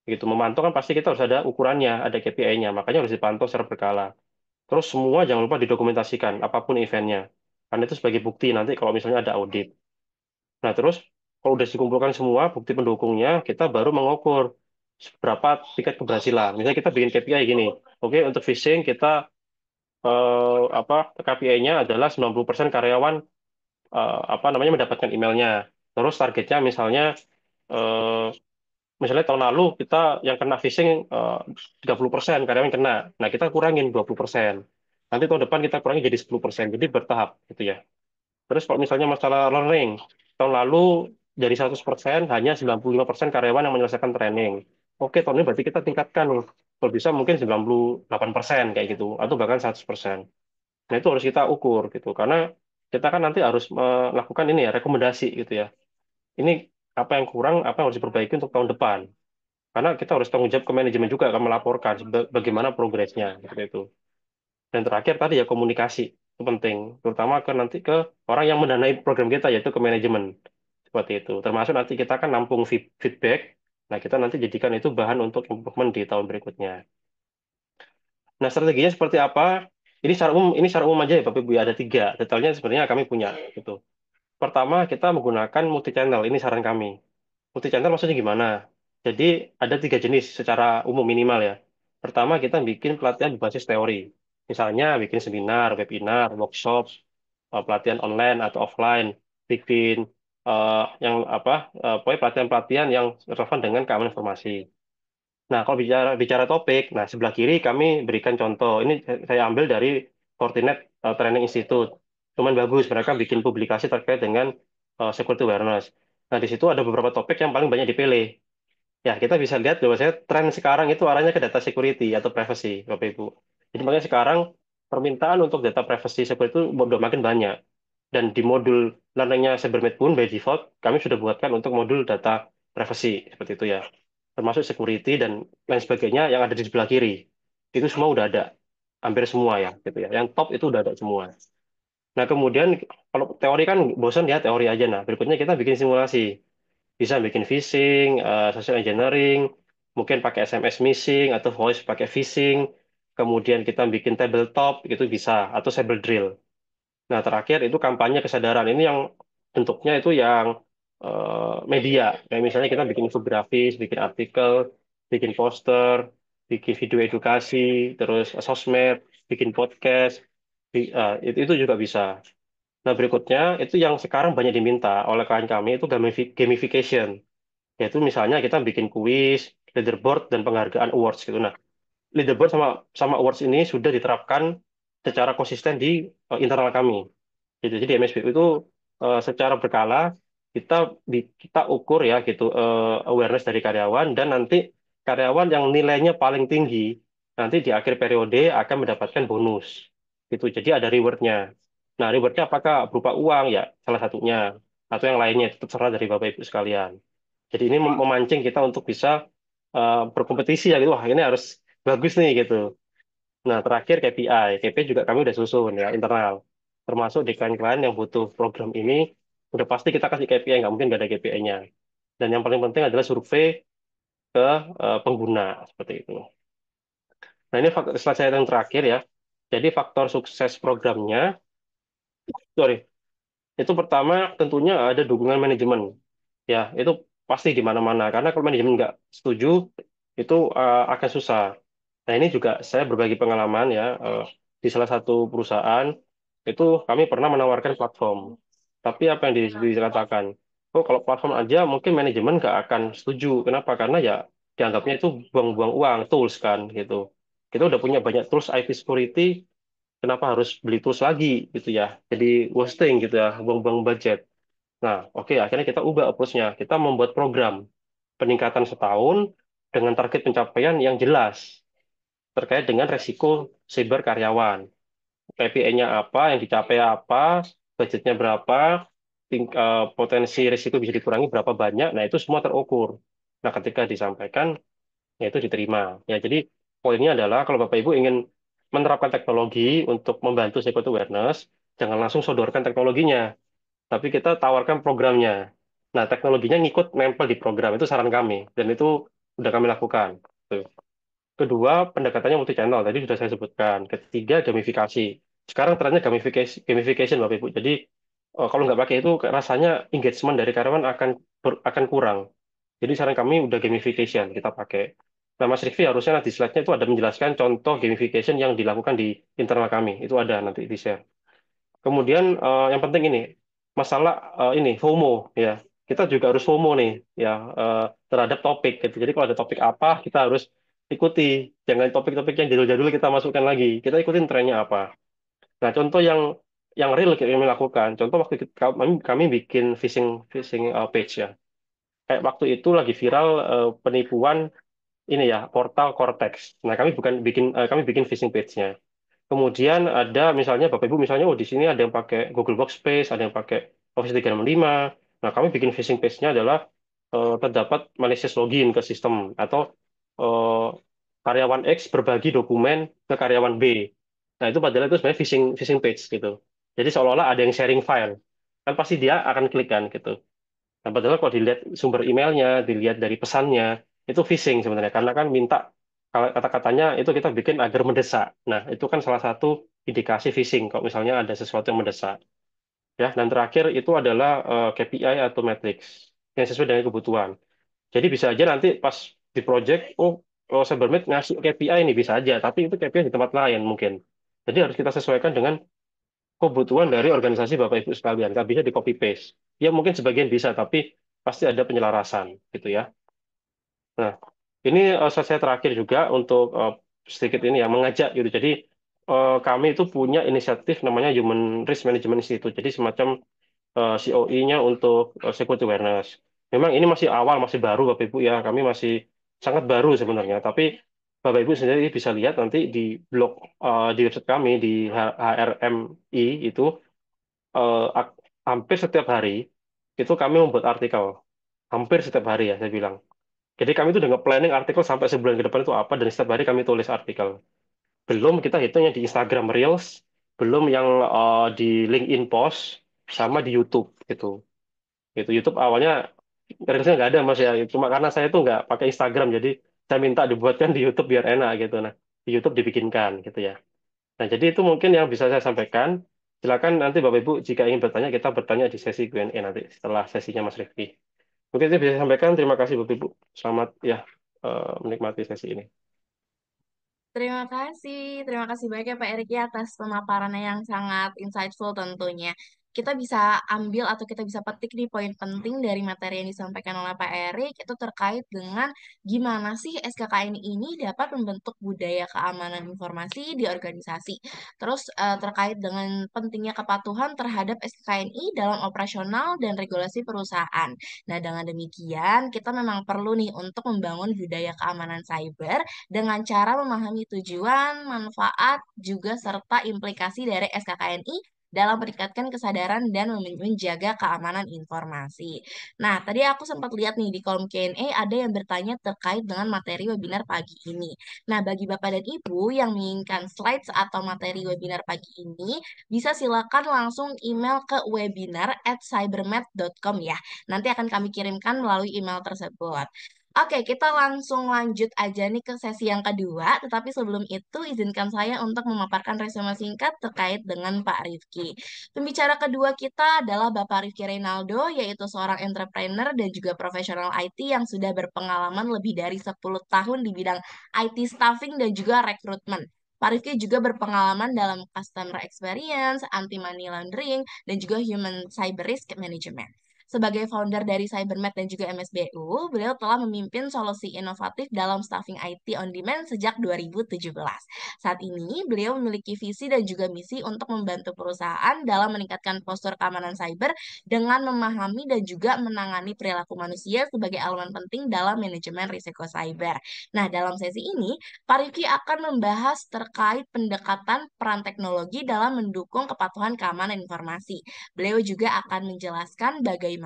Gitu, memantau kan pasti kita harus ada ukurannya, ada KPI-nya, makanya harus dipantau secara berkala. Terus semua jangan lupa didokumentasikan, apapun eventnya. Karena itu sebagai bukti nanti kalau misalnya ada audit. Nah, terus kalau udah dikumpulkan semua bukti pendukungnya, kita baru mengukur seberapa tingkat keberhasilan. Misalnya kita bikin KPI gini, oke untuk phishing kita apa KPI-nya adalah 90% karyawan apa namanya mendapatkan emailnya. Terus targetnya eh, misalnya tahun lalu kita yang kena phishing 30% karyawan kena. Nah, kita kurangin 20%. Nanti tahun depan kita kurangi jadi 10%. Jadi bertahap gitu ya. Terus kalau misalnya masalah learning, tahun lalu dari 100% hanya 95% karyawan yang menyelesaikan training. Oke, tahun ini berarti kita tingkatkan. Kalau bisa mungkin 98% kayak gitu, atau bahkan 100%. Nah, itu harus kita ukur gitu. Karena kita kan nanti harus melakukan ini ya, rekomendasi gitu ya. Ini apa yang kurang, apa yang harus diperbaiki untuk tahun depan. Karena kita harus tanggung jawab ke manajemen juga akan melaporkan bagaimana progresnya gitu itu. Dan terakhir tadi ya komunikasi itu penting, terutama ke nanti ke orang yang mendanai program kita yaitu ke manajemen seperti itu. Termasuk nanti kita kan nampung feedback. Nah, kita nanti jadikan itu bahan untuk improvement di tahun berikutnya. Nah, strateginya seperti apa? Ini secara umum aja ya Bapak Ibu ya, ada tiga. Detailnya sebenarnya kami punya gitu. Pertama, kita menggunakan multi channel. Ini saran kami. Multi channel maksudnya gimana? Jadi ada tiga jenis secara umum minimal ya. Pertama kita bikin pelatihan berbasis teori. Misalnya bikin seminar, webinar, workshop, pelatihan online atau offline, bikin yang apa, pokoknya pelatihan-pelatihan yang relevan dengan keamanan informasi. Nah, kalau bicara bicara topik, nah sebelah kiri kami berikan contoh. Ini saya ambil dari Fortinet Training Institute. Cuman bagus, mereka bikin publikasi terkait dengan security awareness. Nah, di situ ada beberapa topik yang paling banyak dipilih. Ya, kita bisa lihat bahwa saya tren sekarang itu arahnya ke data security atau privacy, Bapak Ibu. Jadi makanya sekarang permintaan untuk data privacy security itu udah makin banyak. Dan di modul learning-nya CyberMed pun by default kami sudah buatkan untuk modul data privacy seperti itu ya. Termasuk security dan lain sebagainya yang ada di sebelah kiri. Itu semua udah ada. Hampir semua ya, gitu ya. Yang top itu udah ada semua. Nah, kemudian kalau teori kan bosan ya teori aja. Nah, berikutnya kita bikin simulasi. Bisa bikin phishing, social engineering, mungkin pakai SMS missing atau voice pakai phishing. Kemudian kita bikin tabletop, itu bisa, atau cyber drill. Nah, terakhir itu kampanye kesadaran. Ini yang bentuknya itu yang media. Kayak misalnya kita bikin infografis, bikin artikel, bikin poster, bikin video edukasi, terus sosmed, bikin podcast, itu juga bisa. Nah, berikutnya itu yang sekarang banyak diminta oleh klien kami itu gamification. Yaitu misalnya kita bikin kuis, leaderboard, dan penghargaan awards gitu. Nah, leaderboard sama sama awards ini sudah diterapkan secara konsisten di internal kami. Gitu. Jadi MSBU itu secara berkala kita ukur ya gitu awareness dari karyawan dan nanti karyawan yang nilainya paling tinggi nanti di akhir periode akan mendapatkan bonus gitu. Jadi ada rewardnya. Nah, rewardnya apakah berupa uang ya salah satunya atau yang lainnya itu terserah dari Bapak Ibu sekalian. Jadi ini memancing kita untuk bisa berkompetisi ya gitu. Wah, ini harus bagus nih gitu. Nah, terakhir KPI. KPI juga kami udah susun ya internal. Termasuk di klien-klien yang butuh program ini, udah pasti kita kasih KPI, nggak mungkin nggak ada KPI-nya. Dan yang paling penting adalah survei ke pengguna, seperti itu. Nah, ini faktor, setelah saya yang terakhir ya. Jadi faktor sukses programnya, sorry, itu pertama tentunya ada dukungan manajemen. Ya, itu pasti di mana-mana. Karena kalau manajemen nggak setuju, itu akan susah. Nah, ini juga saya berbagi pengalaman ya. Di salah satu perusahaan, itu kami pernah menawarkan platform. Tapi apa yang dikatakan? Oh, kalau platform aja mungkin manajemen nggak akan setuju. Kenapa? Karena ya dianggapnya itu buang-buang uang, tools kan gitu. Kita udah punya banyak tools IT security, kenapa harus beli tools lagi gitu ya? Jadi wasting gitu ya, buang-buang budget. Nah, oke, akhirnya kita ubah approach-nya. Kita membuat program peningkatan setahun dengan target pencapaian yang jelas terkait dengan resiko cyber karyawan. KPI-nya apa, yang dicapai apa, budgetnya berapa, potensi risiko bisa dikurangi berapa banyak. Nah, itu semua terukur. Nah, ketika disampaikan, ya itu diterima. Ya, jadi poinnya adalah kalau Bapak Ibu ingin menerapkan teknologi untuk membantu security awareness, jangan langsung sodorkan teknologinya tapi kita tawarkan programnya. Nah, teknologinya ngikut nempel di program, itu saran kami, dan itu udah kami lakukan. Tuh. Kedua, pendekatannya multi channel, tadi sudah saya sebutkan. Ketiga, gamifikasi. Sekarang trennya gamification, Bapak Ibu. Jadi, kalau nggak pakai itu, rasanya engagement dari karyawan akan kurang. Jadi, saran kami udah gamification, kita pakai. Nah, Mas Riffi harusnya di slide-nya itu ada menjelaskan contoh gamification yang dilakukan di internal kami. Itu ada nanti di-share. Kemudian yang penting ini masalah ini FOMO ya. Kita juga harus FOMO nih ya terhadap topik gitu. Jadi kalau ada topik apa kita harus ikuti. Jangan topik-topik yang jadul-jadul kita masukkan lagi. Kita ikutin trennya apa. Nah, contoh yang real yang kami lakukan. Contoh waktu kami bikin phishing phishing page ya. Kayak waktu itu lagi viral penipuan ini ya portal Cortex. Nah, kami bikin phishing page-nya. Kemudian ada misalnya Bapak Ibu misalnya oh di sini ada yang pakai Google Workspace, ada yang pakai Office 365. Nah, kami bikin phishing page-nya adalah terdapat malicious login ke sistem atau eh, karyawan X berbagi dokumen ke karyawan B. Nah, itu padahal itu sebenarnya phishing phishing page gitu. Jadi seolah-olah ada yang sharing file. Kan pasti dia akan klik kan gitu. Nah, padahal kalau dilihat sumber emailnya, dilihat dari pesannya, itu phishing sebenarnya. Karena kan minta kalau kata-katanya itu kita bikin agar mendesak. Nah, itu kan salah satu indikasi phishing kalau misalnya ada sesuatu yang mendesak. Ya, dan terakhir itu adalah KPI atau matrix yang sesuai dengan kebutuhan. Jadi bisa aja nanti pas di project, Cybermed ngasih KPI ini bisa aja, tapi itu KPI di tempat lain mungkin. Jadi harus kita sesuaikan dengan kebutuhan dari organisasi Bapak Ibu sekalian. Nggak bisa di copy paste. Ya mungkin sebagian bisa, tapi pasti ada penyelarasan gitu ya. Nah, ini saya terakhir juga untuk sedikit ini ya mengajak gitu. Jadi kami itu punya inisiatif namanya Human Risk Management Institute. Jadi semacam COI-nya untuk security awareness. Memang ini masih awal, masih baru Bapak Ibu ya. Kami masih sangat baru sebenarnya. Tapi Bapak Ibu sendiri bisa lihat nanti di blog di website kami di HRMI itu eh, ak- hampir setiap hari itu kami membuat artikel. Hampir setiap hari ya saya bilang. Jadi kami itu udah nge-planning artikel sampai sebulan ke depan itu apa dan setiap hari kami tulis artikel. Belum kita hitung yang di Instagram Reels, belum yang di LinkedIn Post, sama di YouTube gitu. Itu YouTube awalnya Reelsnya nggak ada mas ya, cuma karena saya tuh nggak pakai Instagram jadi saya minta dibuatkan di YouTube biar enak gitu. Nah di YouTube dibikinkan gitu ya. Nah jadi itu mungkin yang bisa saya sampaikan. Silakan nanti Bapak Ibu jika ingin bertanya kita bertanya di sesi Q&A nanti setelah sesinya Mas Rifki. Mungkin itu bisa saya sampaikan. Terima kasih Bapak Ibu. Selamat ya menikmati sesi ini. Terima kasih banyak ya Pak Erik ya atas pemaparannya yang sangat insightful tentunya. kita bisa ambil atau kita bisa petik nih poin penting dari materi yang disampaikan oleh Pak Erik itu terkait dengan gimana sih SKKN ini dapat membentuk budaya keamanan informasi di organisasi. Terus terkait dengan pentingnya kepatuhan terhadap SKKNI dalam operasional dan regulasi perusahaan. Nah, dengan demikian kita memang perlu nih untuk membangun budaya keamanan cyber dengan cara memahami tujuan, manfaat, juga serta implikasi dari SKKNI dalam meningkatkan kesadaran dan menjaga keamanan informasi. Nah, tadi aku sempat lihat nih di kolom Q&A ada yang bertanya terkait dengan materi webinar pagi ini. Nah, bagi Bapak dan Ibu yang menginginkan slides atau materi webinar pagi ini, bisa silakan langsung email ke webinar@cybermed.com ya. Nanti akan kami kirimkan melalui email tersebut. Oke, kita langsung lanjut aja nih ke sesi yang kedua. Tetapi sebelum itu, izinkan saya untuk memaparkan resume singkat terkait dengan Pak Rifki. Pembicara kedua kita adalah Bapak Rifki Reynaldo, yaitu seorang entrepreneur dan juga profesional IT yang sudah berpengalaman lebih dari 10 tahun di bidang IT staffing dan juga rekrutmen. Pak Rifki juga berpengalaman dalam customer experience, anti-money laundering, dan juga human cyber risk management. Sebagai founder dari CyberMed dan juga MSBU, beliau telah memimpin solusi inovatif dalam staffing IT on demand sejak 2017. Saat ini, beliau memiliki visi dan juga misi untuk membantu perusahaan dalam meningkatkan postur keamanan cyber dengan memahami dan juga menangani perilaku manusia sebagai elemen penting dalam manajemen risiko cyber. Nah, dalam sesi ini, Pak Rifki akan membahas terkait pendekatan peran teknologi dalam mendukung kepatuhan keamanan informasi. Beliau juga akan menjelaskan bagaimana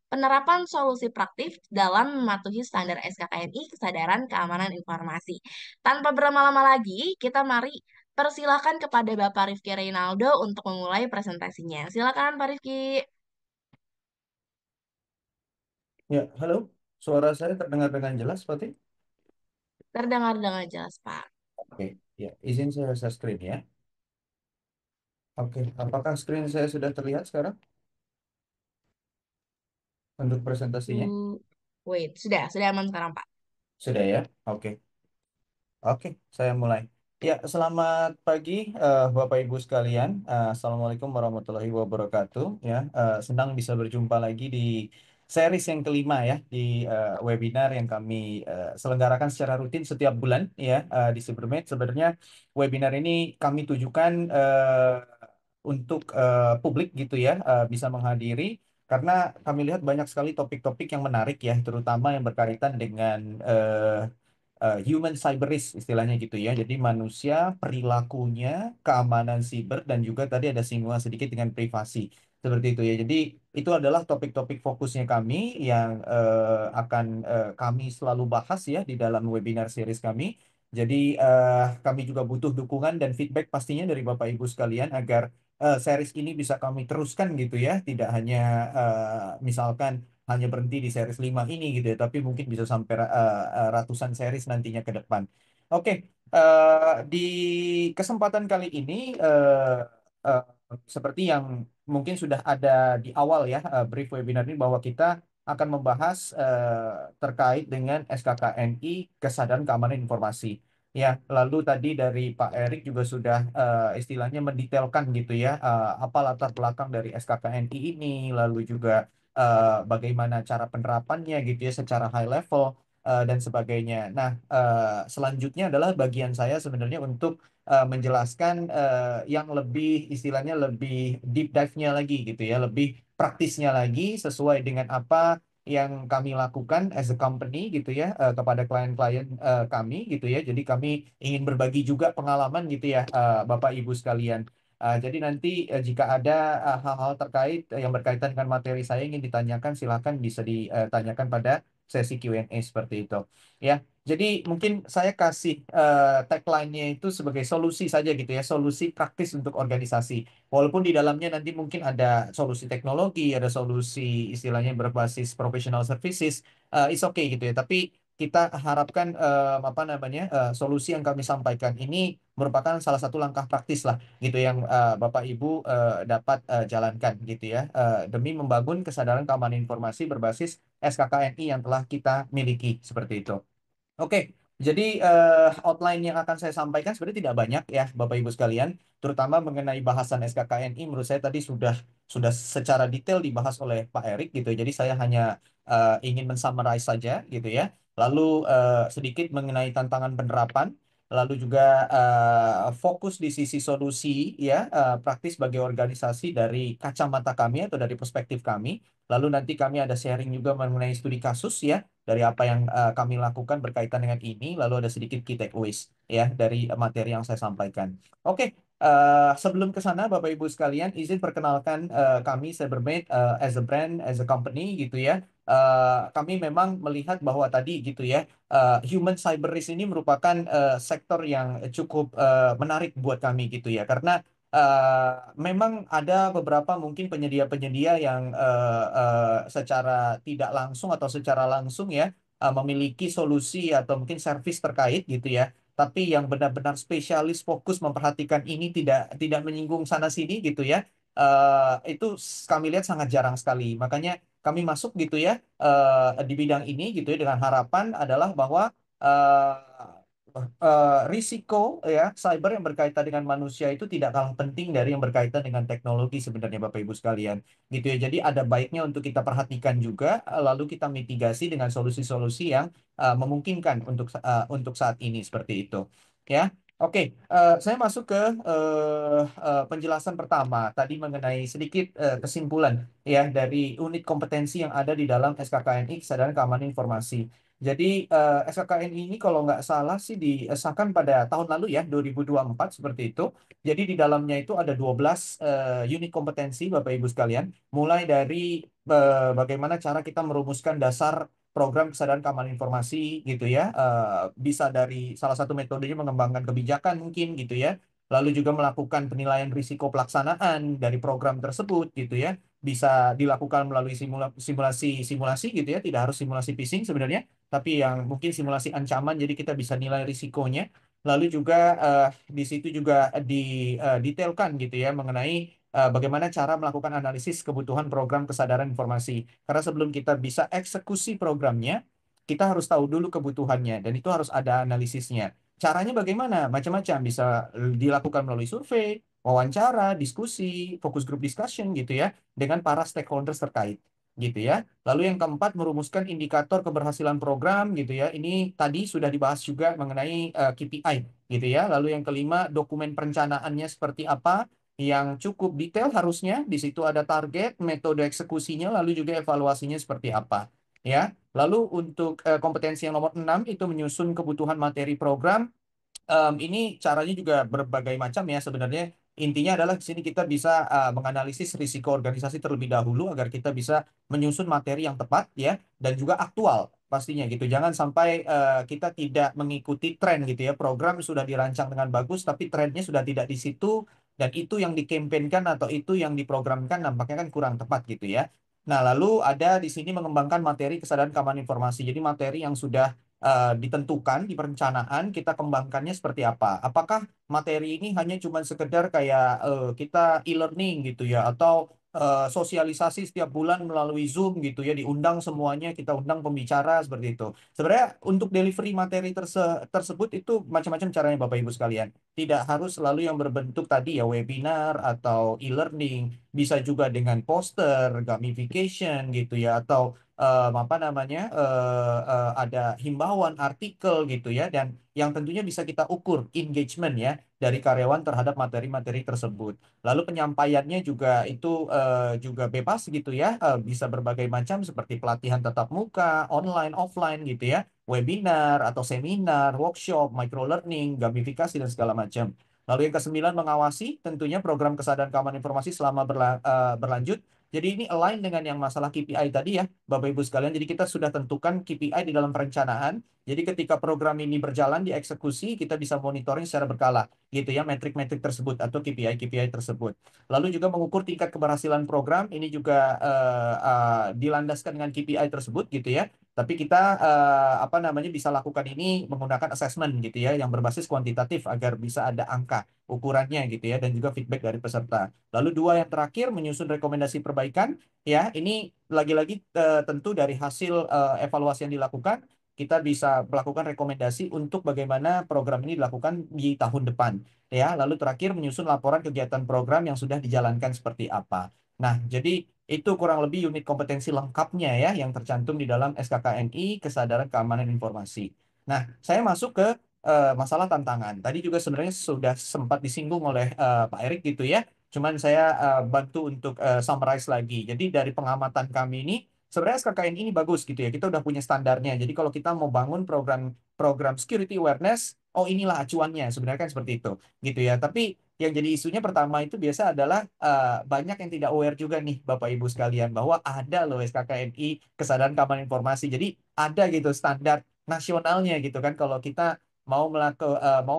penerapan solusi praktif dalam mematuhi standar SKKNI kesadaran keamanan informasi. Tanpa berlama-lama lagi, kita mari persilahkan kepada Bapak Rifki Reynaldo untuk memulai presentasinya. Silakan Pak Rifki. Ya, halo. Suara saya terdengar dengan jelas, Fatih? Terdengar dengan jelas, Pak. Oke, ya. Izin saya share screen ya. Oke, apakah screen saya sudah terlihat sekarang untuk presentasinya? Wait, sudah aman sekarang, Pak. Sudah ya? Oke. Oke, saya mulai. Ya, selamat pagi Bapak Ibu sekalian. Assalamualaikum warahmatullahi wabarakatuh. Ya, senang bisa berjumpa lagi di series yang kelima ya di webinar yang kami selenggarakan secara rutin setiap bulan ya di Cybermed. Sebenarnya webinar ini kami tujukan untuk publik gitu ya bisa menghadiri karena kami lihat banyak sekali topik-topik yang menarik ya, terutama yang berkaitan dengan human cyber risk istilahnya gitu ya. Jadi manusia, perilakunya, keamanan siber, dan juga tadi ada singgungan sedikit dengan privasi. Seperti itu ya. Jadi itu adalah topik-topik fokusnya kami yang akan kami selalu bahas ya di dalam webinar series kami. Jadi kami juga butuh dukungan dan feedback pastinya dari Bapak Ibu sekalian agar series ini bisa kami teruskan gitu ya. Tidak hanya misalkan hanya berhenti di series 5 ini gitu ya, tapi mungkin bisa sampai ratusan series nantinya ke depan. Oke, di kesempatan kali ini eh, seperti yang mungkin sudah ada di awal ya brief webinar ini bahwa kita akan membahas terkait dengan SKKNI Kesadaran Keamanan Informasi. Ya, lalu tadi dari Pak Erik juga sudah istilahnya mendetailkan gitu ya apa latar belakang dari SKKNI ini, lalu juga bagaimana cara penerapannya gitu ya secara high level dan sebagainya. Nah, selanjutnya adalah bagian saya sebenarnya untuk menjelaskan yang lebih istilahnya lebih deep dive-nya lagi gitu ya, lebih praktisnya lagi sesuai dengan apa yang kami lakukan as a company gitu ya kepada klien-klien kami gitu ya. Jadi kami ingin berbagi juga pengalaman gitu ya Bapak Ibu sekalian. Jadi nanti jika ada hal-hal terkait yang berkaitan dengan materi saya ingin ditanyakan, silakan bisa ditanyakan pada sesi Q&A seperti itu. Ya, jadi mungkin saya kasih tagline-nya itu sebagai solusi saja gitu ya, solusi praktis untuk organisasi. Walaupun di dalamnya nanti mungkin ada solusi teknologi, ada solusi istilahnya berbasis professional services, it's okay gitu ya. Tapi kita harapkan apa namanya solusi yang kami sampaikan ini merupakan salah satu langkah praktis lah gitu yang Bapak Ibu dapat jalankan gitu ya demi membangun kesadaran keamanan informasi berbasis SKKNI yang telah kita miliki seperti itu. Oke, Jadi outline yang akan saya sampaikan sebenarnya tidak banyak ya Bapak Ibu sekalian, terutama mengenai bahasan SKKNI menurut saya tadi sudah secara detail dibahas oleh Pak Erik gitu. Jadi saya hanya ingin mensummarize saja gitu ya. Lalu sedikit mengenai tantangan penerapan, lalu juga fokus di sisi solusi ya praktis bagi organisasi dari kacamata kami atau dari perspektif kami. Lalu nanti kami ada sharing juga mengenai studi kasus ya dari apa yang kami lakukan berkaitan dengan ini, lalu ada sedikit key takeaways ya dari materi yang saya sampaikan. Oke, sebelum ke sana Bapak Ibu sekalian, izin perkenalkan kami Cybermate as a brand, as a company gitu ya. Kami memang melihat bahwa tadi gitu ya, human cyber risk ini merupakan sektor yang cukup menarik buat kami gitu ya, karena memang ada beberapa mungkin penyedia-penyedia yang secara tidak langsung atau secara langsung ya memiliki solusi atau mungkin servis terkait gitu ya. Tapi yang benar-benar spesialis fokus memperhatikan ini tidak menyinggung sana sini gitu ya. Itu kami lihat sangat jarang sekali. Makanya kami masuk gitu ya di bidang ini gitu ya dengan harapan adalah bahwa risiko ya cyber yang berkaitan dengan manusia itu tidak kalah penting dari yang berkaitan dengan teknologi sebenarnya Bapak Ibu sekalian gitu ya. Jadi ada baiknya untuk kita perhatikan juga lalu kita mitigasi dengan solusi-solusi yang memungkinkan untuk saat ini seperti itu ya. Oke, saya masuk ke penjelasan pertama tadi mengenai sedikit kesimpulan ya dari unit kompetensi yang ada di dalam SKKNI Kesadaran Keamanan Informasi. Jadi SKKN ini kalau nggak salah sih disahkan pada tahun lalu ya 2024 seperti itu. Jadi di dalamnya itu ada 12 unit kompetensi Bapak Ibu sekalian. Mulai dari bagaimana cara kita merumuskan dasar program kesadaran keamanan informasi gitu ya. Bisa dari salah satu metodenya mengembangkan kebijakan mungkin gitu ya. Lalu juga melakukan penilaian risiko pelaksanaan dari program tersebut gitu ya. Bisa dilakukan melalui simulasi gitu ya. Tidak harus simulasi phishing sebenarnya tapi yang mungkin simulasi ancaman jadi kita bisa nilai risikonya. Lalu juga di situ juga didetailkan gitu ya mengenai bagaimana cara melakukan analisis kebutuhan program kesadaran informasi. Karena sebelum kita bisa eksekusi programnya, kita harus tahu dulu kebutuhannya dan itu harus ada analisisnya. Caranya bagaimana? Macam-macam bisa dilakukan melalui survei, wawancara, diskusi, focus group discussion gitu ya dengan para stakeholders terkait gitu ya. Lalu yang keempat, merumuskan indikator keberhasilan program gitu ya. Ini tadi sudah dibahas juga mengenai KPI gitu ya. Lalu yang kelima, dokumen perencanaannya seperti apa yang cukup detail harusnya. Di situ ada target, metode eksekusinya, lalu juga evaluasinya seperti apa. Ya. Lalu untuk kompetensi yang nomor 6 itu menyusun kebutuhan materi program. Ini caranya juga berbagai macam ya sebenarnya. Intinya adalah di sini kita bisa menganalisis risiko organisasi terlebih dahulu agar kita bisa menyusun materi yang tepat ya dan juga aktual pastinya gitu. Jangan sampai kita tidak mengikuti tren gitu ya. Program sudah dirancang dengan bagus tapi trennya sudah tidak di situ dan itu yang dikampanyekan atau itu yang diprogramkan nampaknya kan kurang tepat gitu ya. Nah, lalu ada di sini mengembangkan materi kesadaran keamanan informasi. Jadi materi yang sudah ditentukan di perencanaan kita kembangkannya seperti apa. Apakah materi ini hanya cuma sekedar kayak kita e-learning gitu ya atau sosialisasi setiap bulan melalui Zoom gitu ya diundang semuanya kita undang pembicara seperti itu. Sebenarnya untuk delivery materi tersebut itu macam-macam caranya Bapak Ibu sekalian. Tidak harus selalu yang berbentuk tadi ya webinar atau e-learning, bisa juga dengan poster, gamification gitu ya atau apa namanya ada himbauan artikel gitu ya dan yang tentunya bisa kita ukur engagement ya dari karyawan terhadap materi-materi tersebut. Lalu penyampaiannya juga itu juga bebas gitu ya, bisa berbagai macam seperti pelatihan tatap muka, online, offline gitu ya, webinar atau seminar, workshop, micro learning, gamifikasi dan segala macam. Lalu yang kesembilan mengawasi tentunya program kesadaran keamanan informasi selama berlanjut. Jadi ini align dengan yang masalah KPI tadi ya, Bapak Ibu sekalian. Jadi kita sudah tentukan KPI di dalam perencanaan. Jadi ketika program ini berjalan dieksekusi, kita bisa monitoring secara berkala, gitu ya, metrik-metrik tersebut atau KPI-KPI tersebut. Lalu juga mengukur tingkat keberhasilan program. Ini juga dilandaskan dengan KPI tersebut, gitu ya. Tapi kita apa namanya bisa lakukan ini menggunakan assessment, gitu ya, yang berbasis kuantitatif agar bisa ada angka ukurannya, gitu ya, dan juga feedback dari peserta. Lalu dua yang terakhir menyusun rekomendasi perbaikan ya ini lagi-lagi tentu dari hasil evaluasi yang dilakukan kita bisa melakukan rekomendasi untuk bagaimana program ini dilakukan di tahun depan. Ya, lalu terakhir menyusun laporan kegiatan program yang sudah dijalankan seperti apa. Nah, jadi itu kurang lebih unit kompetensi lengkapnya ya yang tercantum di dalam SKKNI, Kesadaran Keamanan Informasi. Nah, saya masuk ke masalah tantangan. Tadi juga sebenarnya sudah sempat disinggung oleh Pak Erik gitu ya. Cuman saya bantu untuk summarize lagi. Jadi dari pengamatan kami ini, sebenarnya SKKNI ini bagus gitu ya. Kita udah punya standarnya. Jadi kalau kita mau bangun program program security awareness, oh inilah acuannya. Sebenarnya kan seperti itu gitu ya. Tapi yang jadi isunya pertama itu biasa adalah banyak yang tidak aware juga nih Bapak Ibu sekalian bahwa ada loh SKKNI Kesadaran Keamanan Informasi. Jadi ada gitu standar nasionalnya gitu kan kalau kita mau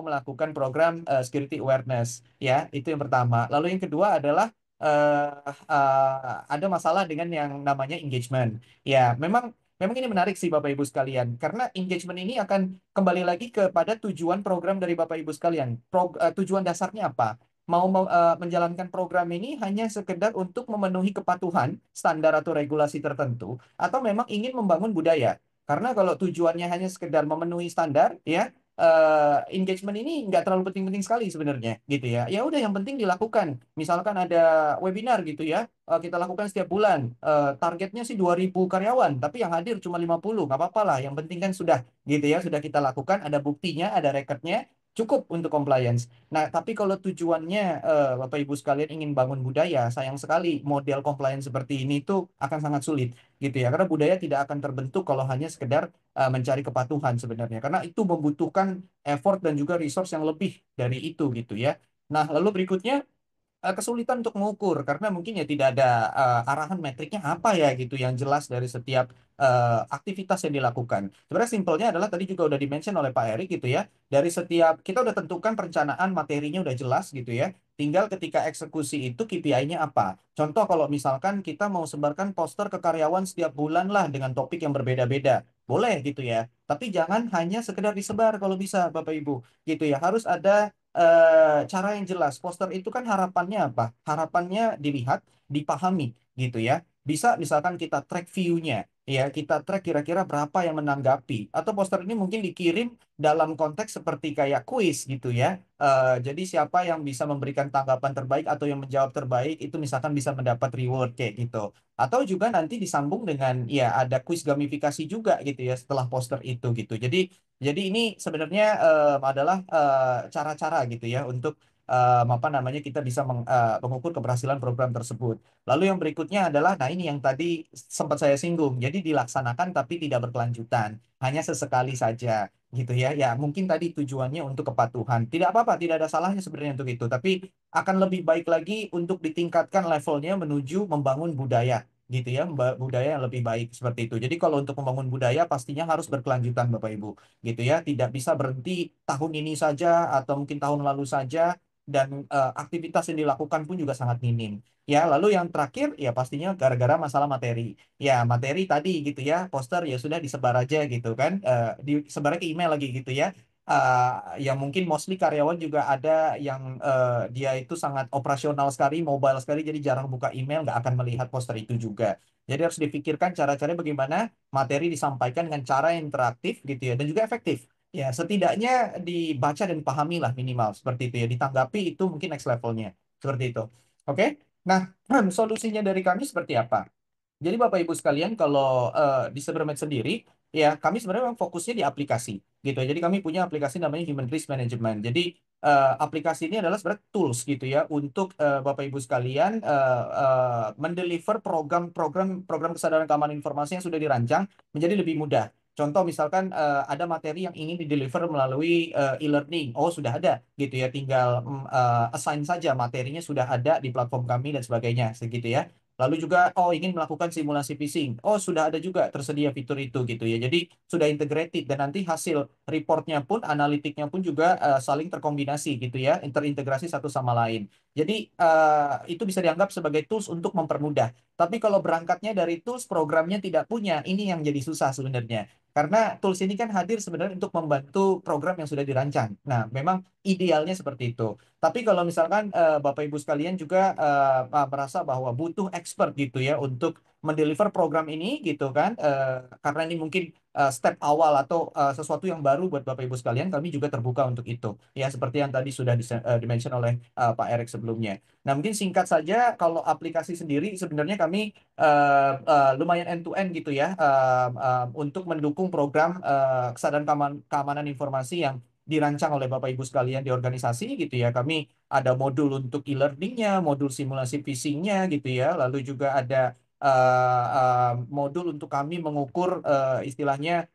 melakukan program security awareness ya itu yang pertama. Lalu yang kedua adalah ada masalah dengan yang namanya engagement. Ya, memang memang ini menarik sih Bapak Ibu sekalian karena engagement ini akan kembali lagi kepada tujuan program dari Bapak Ibu sekalian. Tujuan dasarnya apa? Menjalankan program ini hanya sekedar untuk memenuhi kepatuhan standar atau regulasi tertentu atau memang ingin membangun budaya. Karena kalau tujuannya hanya sekedar memenuhi standar, ya engagement ini nggak terlalu penting-penting sekali sebenarnya, gitu ya. Ya udah yang penting dilakukan. Misalkan ada webinar gitu ya, kita lakukan setiap bulan. Targetnya sih 2.000 karyawan, tapi yang hadir cuma 50, nggak apa-apa lah. Yang penting kan sudah, gitu ya, sudah kita lakukan, ada buktinya, ada recordnya, cukup untuk compliance. Nah, tapi kalau tujuannya Bapak Ibu sekalian ingin bangun budaya, sayang sekali model compliance seperti ini tuh akan sangat sulit gitu ya. Karena budaya tidak akan terbentuk kalau hanya sekedar mencari kepatuhan sebenarnya. Karena itu membutuhkan effort dan juga resource yang lebih dari itu gitu ya. Nah, lalu berikutnya kesulitan untuk mengukur karena mungkin ya tidak ada arahan metriknya apa ya gitu yang jelas dari setiap aktivitas yang dilakukan. Sebenarnya simpelnya adalah tadi juga udah dimention oleh Pak Erik gitu ya. Dari setiap kita udah tentukan perencanaan materinya udah jelas gitu ya. Tinggal ketika eksekusi itu KPI-nya apa. Contoh kalau misalkan kita mau sebarkan poster ke karyawan setiap bulan lah dengan topik yang berbeda-beda. Boleh gitu ya. Tapi jangan hanya sekedar disebar kalau bisa Bapak Ibu gitu ya. Harus ada cara yang jelas. Poster itu kan harapannya apa? Harapannya dilihat, dipahami gitu ya. Bisa misalkan kita track view-nya, ya kita track kira-kira berapa yang menanggapi. Atau poster ini mungkin dikirim dalam konteks seperti kayak kuis gitu ya. Jadi siapa yang bisa memberikan tanggapan terbaik atau yang menjawab terbaik itu misalkan bisa mendapat reward kayak gitu. Atau juga nanti disambung dengan ya ada kuis gamifikasi juga gitu ya setelah poster itu gitu. Jadi ini sebenarnya adalah cara-cara gitu ya untuk apa namanya kita bisa mengukur keberhasilan program tersebut. Lalu yang berikutnya adalah, nah ini yang tadi sempat saya singgung, jadi dilaksanakan tapi tidak berkelanjutan, hanya sesekali saja gitu ya. Ya mungkin tadi tujuannya untuk kepatuhan. Tidak apa-apa, tidak ada salahnya sebenarnya untuk itu. Tapi akan lebih baik lagi untuk ditingkatkan levelnya menuju membangun budaya gitu ya, budaya yang lebih baik seperti itu. Jadi kalau untuk membangun budaya pastinya harus berkelanjutan Bapak Ibu gitu ya, tidak bisa berhenti tahun ini saja atau mungkin tahun lalu saja dan aktivitas yang dilakukan pun juga sangat minim ya. Lalu yang terakhir ya pastinya gara-gara masalah materi ya, materi tadi gitu ya, poster ya sudah disebar aja gitu kan, disebar ke email lagi gitu ya. Yang mungkin mostly karyawan juga ada yang dia itu sangat operasional sekali, mobile sekali, jadi jarang buka email, nggak akan melihat poster itu juga. Jadi harus dipikirkan cara-cara bagaimana materi disampaikan dengan cara yang interaktif gitu ya dan juga efektif. Ya, setidaknya dibaca dan dipahami lah minimal seperti itu ya. Ditanggapi itu mungkin next levelnya. Seperti itu. Oke. Nah, solusinya dari kami seperti apa? Jadi Bapak Ibu sekalian, kalau di Cybermed sendiri, ya kami sebenarnya memang fokusnya di aplikasi, gitu ya. Jadi kami punya aplikasi namanya Human Risk Management. Jadi aplikasi ini adalah sebenarnya tools gitu ya untuk Bapak Ibu sekalian mendeliver program kesadaran keamanan informasi yang sudah dirancang menjadi lebih mudah. Contoh misalkan ada materi yang ingin dideliver melalui e-learning, oh sudah ada gitu ya, tinggal assign saja materinya sudah ada di platform kami dan sebagainya, segitu ya. Lalu juga, oh ingin melakukan simulasi phishing. Oh, sudah ada juga tersedia fitur itu gitu ya. Jadi sudah integrated dan nanti hasil reportnya pun, analitiknya pun juga saling terkombinasi gitu ya, terintegrasi satu sama lain. Jadi itu bisa dianggap sebagai tools untuk mempermudah. Tapi kalau berangkatnya dari tools, programnya tidak punya, ini yang jadi susah sebenarnya. Karena tools ini kan hadir sebenarnya untuk membantu program yang sudah dirancang. Nah, memang idealnya seperti itu. Tapi kalau misalkan Bapak Ibu sekalian juga merasa bahwa butuh expert gitu ya untuk mendeliver program ini gitu kan. Karena ini mungkin step awal atau sesuatu yang baru buat Bapak Ibu sekalian, kami juga terbuka untuk itu. Ya, seperti yang tadi sudah dimention oleh Pak Erik sebelumnya. Nah, mungkin singkat saja, kalau aplikasi sendiri sebenarnya kami lumayan end to end gitu ya, untuk mendukung program kesadaran keamanan informasi yang dirancang oleh Bapak Ibu sekalian di organisasi gitu ya. Kami ada modul untuk e-learningnya, modul simulasi phishingnya gitu ya. Lalu juga ada modul untuk kami mengukur istilahnya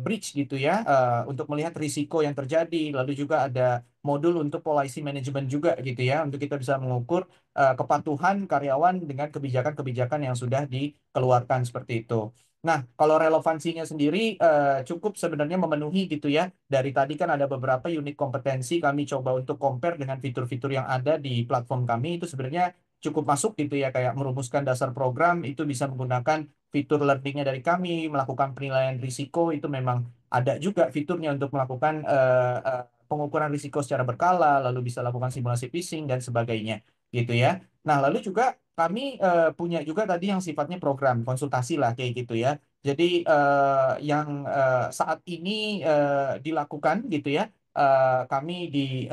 breach gitu ya, untuk melihat risiko yang terjadi. Lalu juga ada modul untuk policy management juga gitu ya, untuk kita bisa mengukur kepatuhan karyawan dengan kebijakan-kebijakan yang sudah dikeluarkan seperti itu. Nah, kalau relevansinya sendiri cukup sebenarnya memenuhi gitu ya. Dari tadi kan ada beberapa unit kompetensi kami coba untuk compare dengan fitur-fitur yang ada di platform kami, itu sebenarnya cukup masuk gitu ya, kayak merumuskan dasar program itu bisa menggunakan fitur learningnya dari kami, melakukan penilaian risiko itu memang ada juga fiturnya untuk melakukan pengukuran risiko secara berkala, lalu bisa lakukan simulasi phishing dan sebagainya gitu ya. Nah, lalu juga kami punya juga tadi yang sifatnya program konsultasi lah kayak gitu ya. Jadi yang saat ini dilakukan gitu ya, kami di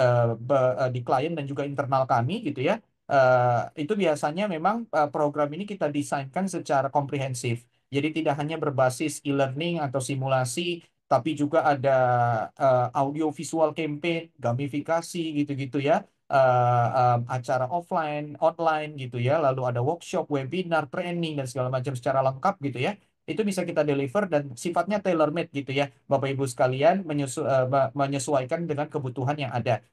klien dan juga internal kami gitu ya. Itu biasanya memang program ini kita desainkan secara komprehensif. Jadi tidak hanya berbasis e-learning atau simulasi, tapi juga ada audio visual campaign, gamifikasi gitu-gitu ya, acara offline, online gitu ya, lalu ada workshop, webinar, training dan segala macam secara lengkap gitu ya. Itu bisa kita deliver dan sifatnya tailor-made gitu ya, Bapak Ibu sekalian, menyesuaikan dengan kebutuhan yang ada.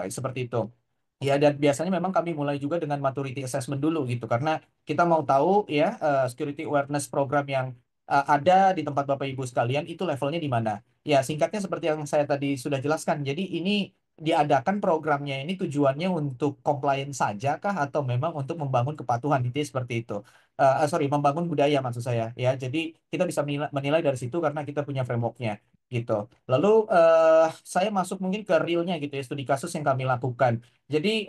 Seperti itu. Ya, dan biasanya memang kami mulai juga dengan maturity assessment dulu gitu, karena kita mau tahu ya, security awareness program yang ada di tempat Bapak Ibu sekalian itu levelnya di mana. Ya, singkatnya seperti yang saya tadi sudah jelaskan. Jadi ini diadakan programnya ini tujuannya untuk compliance saja kah atau memang untuk membangun kepatuhan, itu seperti itu. Sorry, membangun budaya maksud saya ya. Jadi kita bisa menilai dari situ karena kita punya frameworknya gitu. Lalu saya masuk mungkin ke realnya gitu ya, studi kasus yang kami lakukan. Jadi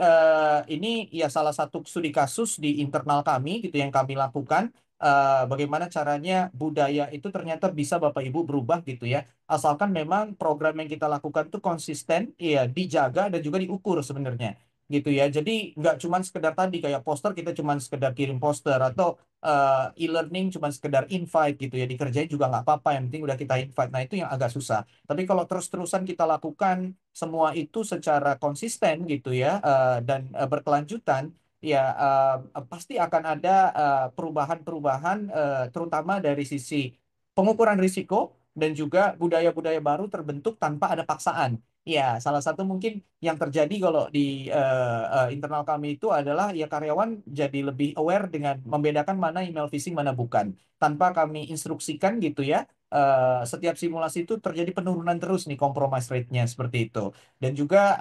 ini ya salah satu studi kasus di internal kami gitu yang kami lakukan, bagaimana caranya budaya itu ternyata bisa Bapak Ibu berubah gitu ya. Asalkan memang program yang kita lakukan itu konsisten, ya dijaga dan juga diukur sebenarnya gitu ya. Jadi nggak cuman sekedar tadi kayak poster kita cuman sekedar kirim poster, atau e-learning cuman sekedar invite gitu ya. Dikerjain juga nggak apa-apa, yang penting udah kita invite. Nah, itu yang agak susah. Tapi kalau terus-terusan kita lakukan semua itu secara konsisten gitu ya, dan berkelanjutan, ya pasti akan ada perubahan-perubahan, terutama dari sisi pengukuran risiko dan juga budaya-budaya baru terbentuk tanpa ada paksaan. Ya, salah satu mungkin yang terjadi kalau di internal kami itu adalah ya karyawan jadi lebih aware dengan membedakan mana email phishing mana bukan. Tanpa kami instruksikan gitu ya, setiap simulasi itu terjadi penurunan terus nih compromise rate-nya seperti itu. Dan juga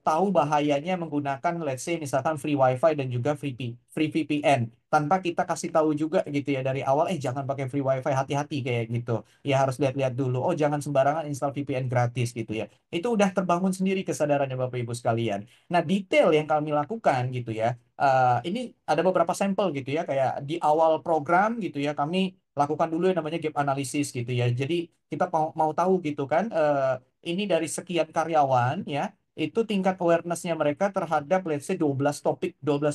tahu bahayanya menggunakan let's say misalkan free wifi dan juga free VPN. Tanpa kita kasih tahu juga gitu ya dari awal, jangan pakai free wifi, hati-hati kayak gitu. Ya harus lihat-lihat dulu. Oh, jangan sembarangan install VPN gratis gitu ya. Itu udah terbangun sendiri kesadarannya Bapak Ibu sekalian. Nah, detail yang kami lakukan gitu ya. Ini ada beberapa sampel gitu ya, kayak di awal program gitu ya, kami lakukan dulu yang namanya gap analysis gitu ya. Jadi kita mau tahu gitu kan, ini dari sekian karyawan ya, itu tingkat awareness-nya mereka terhadap let's say 12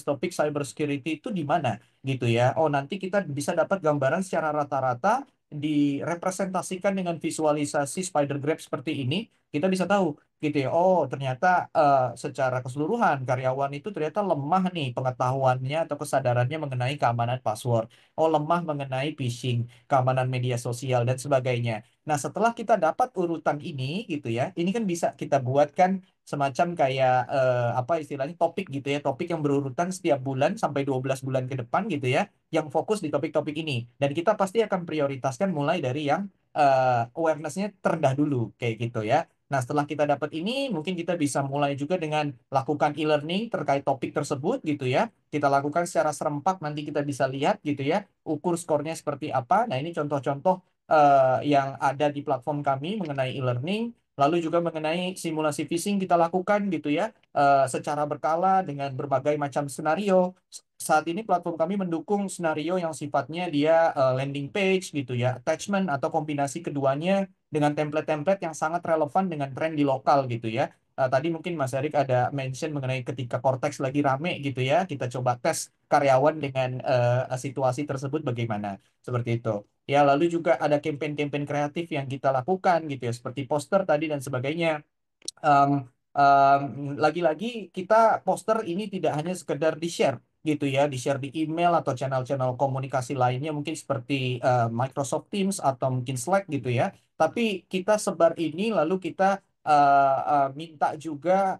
topik cyber security itu di mana gitu ya. Oh, nanti kita bisa dapat gambaran secara rata-rata, direpresentasikan dengan visualisasi spider graph seperti ini, kita bisa tahu gitu ya. Oh, ternyata secara keseluruhan karyawan itu ternyata lemah nih pengetahuannya atau kesadarannya mengenai keamanan password. Oh, lemah mengenai phishing, keamanan media sosial dan sebagainya. Nah, setelah kita dapat urutan ini gitu ya, ini kan bisa kita buatkan semacam kayak apa istilahnya topik gitu ya, topik yang berurutan setiap bulan sampai 12 bulan ke depan gitu ya, yang fokus di topik-topik ini. Dan kita pasti akan prioritaskan mulai dari yang awareness-nya terendah dulu kayak gitu ya. Nah, setelah kita dapat ini, mungkin kita bisa mulai juga dengan lakukan e-learning terkait topik tersebut gitu ya. Kita lakukan secara serempak, nanti kita bisa lihat gitu ya, ukur skornya seperti apa. Nah, ini contoh-contoh yang ada di platform kami mengenai e-learning. Lalu juga mengenai simulasi phishing kita lakukan gitu ya, secara berkala dengan berbagai macam skenario. Saat ini platform kami mendukung skenario yang sifatnya dia landing page gitu ya, attachment atau kombinasi keduanya dengan template-template yang sangat relevan dengan tren di lokal gitu ya. Tadi mungkin Mas Erik ada mention mengenai ketika Cortex lagi rame gitu ya, kita coba tes karyawan dengan situasi tersebut bagaimana, seperti itu. Ya, lalu juga ada campaign-campaign kreatif yang kita lakukan gitu ya, seperti poster tadi dan sebagainya. Em, Lagi-lagi kita poster ini tidak hanya sekedar di-share gitu ya, di-share di email atau channel-channel komunikasi lainnya mungkin seperti Microsoft Teams atau mungkin Slack gitu ya. Tapi kita sebar ini lalu kita minta juga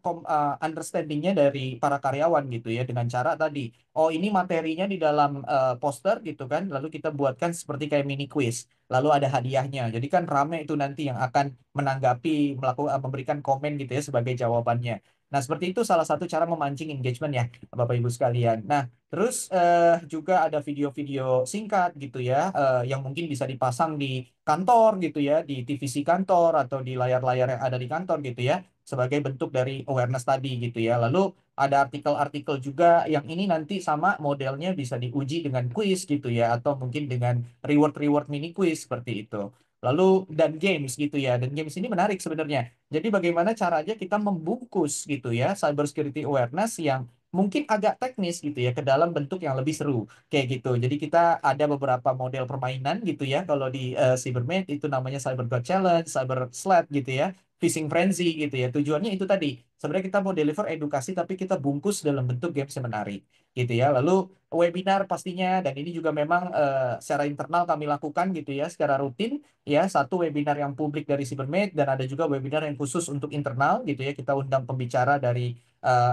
understandingnya dari para karyawan gitu ya dengan cara tadi, oh ini materinya di dalam poster gitu kan, lalu kita buatkan seperti kayak mini quiz, lalu ada hadiahnya. Jadi kan rame itu nanti yang akan menanggapi, melakukan memberikan komen gitu ya sebagai jawabannya. Nah, seperti itu salah satu cara memancing engagement ya, Bapak Ibu sekalian. Nah, terus juga ada video-video singkat gitu ya, yang mungkin bisa dipasang di kantor gitu ya, di TVC kantor atau di layar-layar yang ada di kantor gitu ya, sebagai bentuk dari awareness tadi gitu ya. Lalu ada artikel-artikel juga yang ini nanti sama modelnya bisa diuji dengan quiz gitu ya, atau mungkin dengan reward-reward mini quiz seperti itu. Lalu dan games gitu ya. Dan games ini menarik sebenarnya. Jadi bagaimana caranya kita membungkus gitu ya cyber security awareness yang mungkin agak teknis gitu ya ke dalam bentuk yang lebih seru kayak gitu. Jadi kita ada beberapa model permainan gitu ya. Kalau di Cybermate itu namanya Cyber God Challenge, Cyber Slap gitu ya. Phishing Frenzy gitu ya. Tujuannya itu tadi. Sebenarnya kita mau deliver edukasi tapi kita bungkus dalam bentuk games yang menarik gitu ya. Lalu webinar pastinya dan ini juga memang secara internal kami lakukan gitu ya secara rutin ya, satu webinar yang publik dari Cybermate dan ada juga webinar yang khusus untuk internal gitu ya, kita undang pembicara dari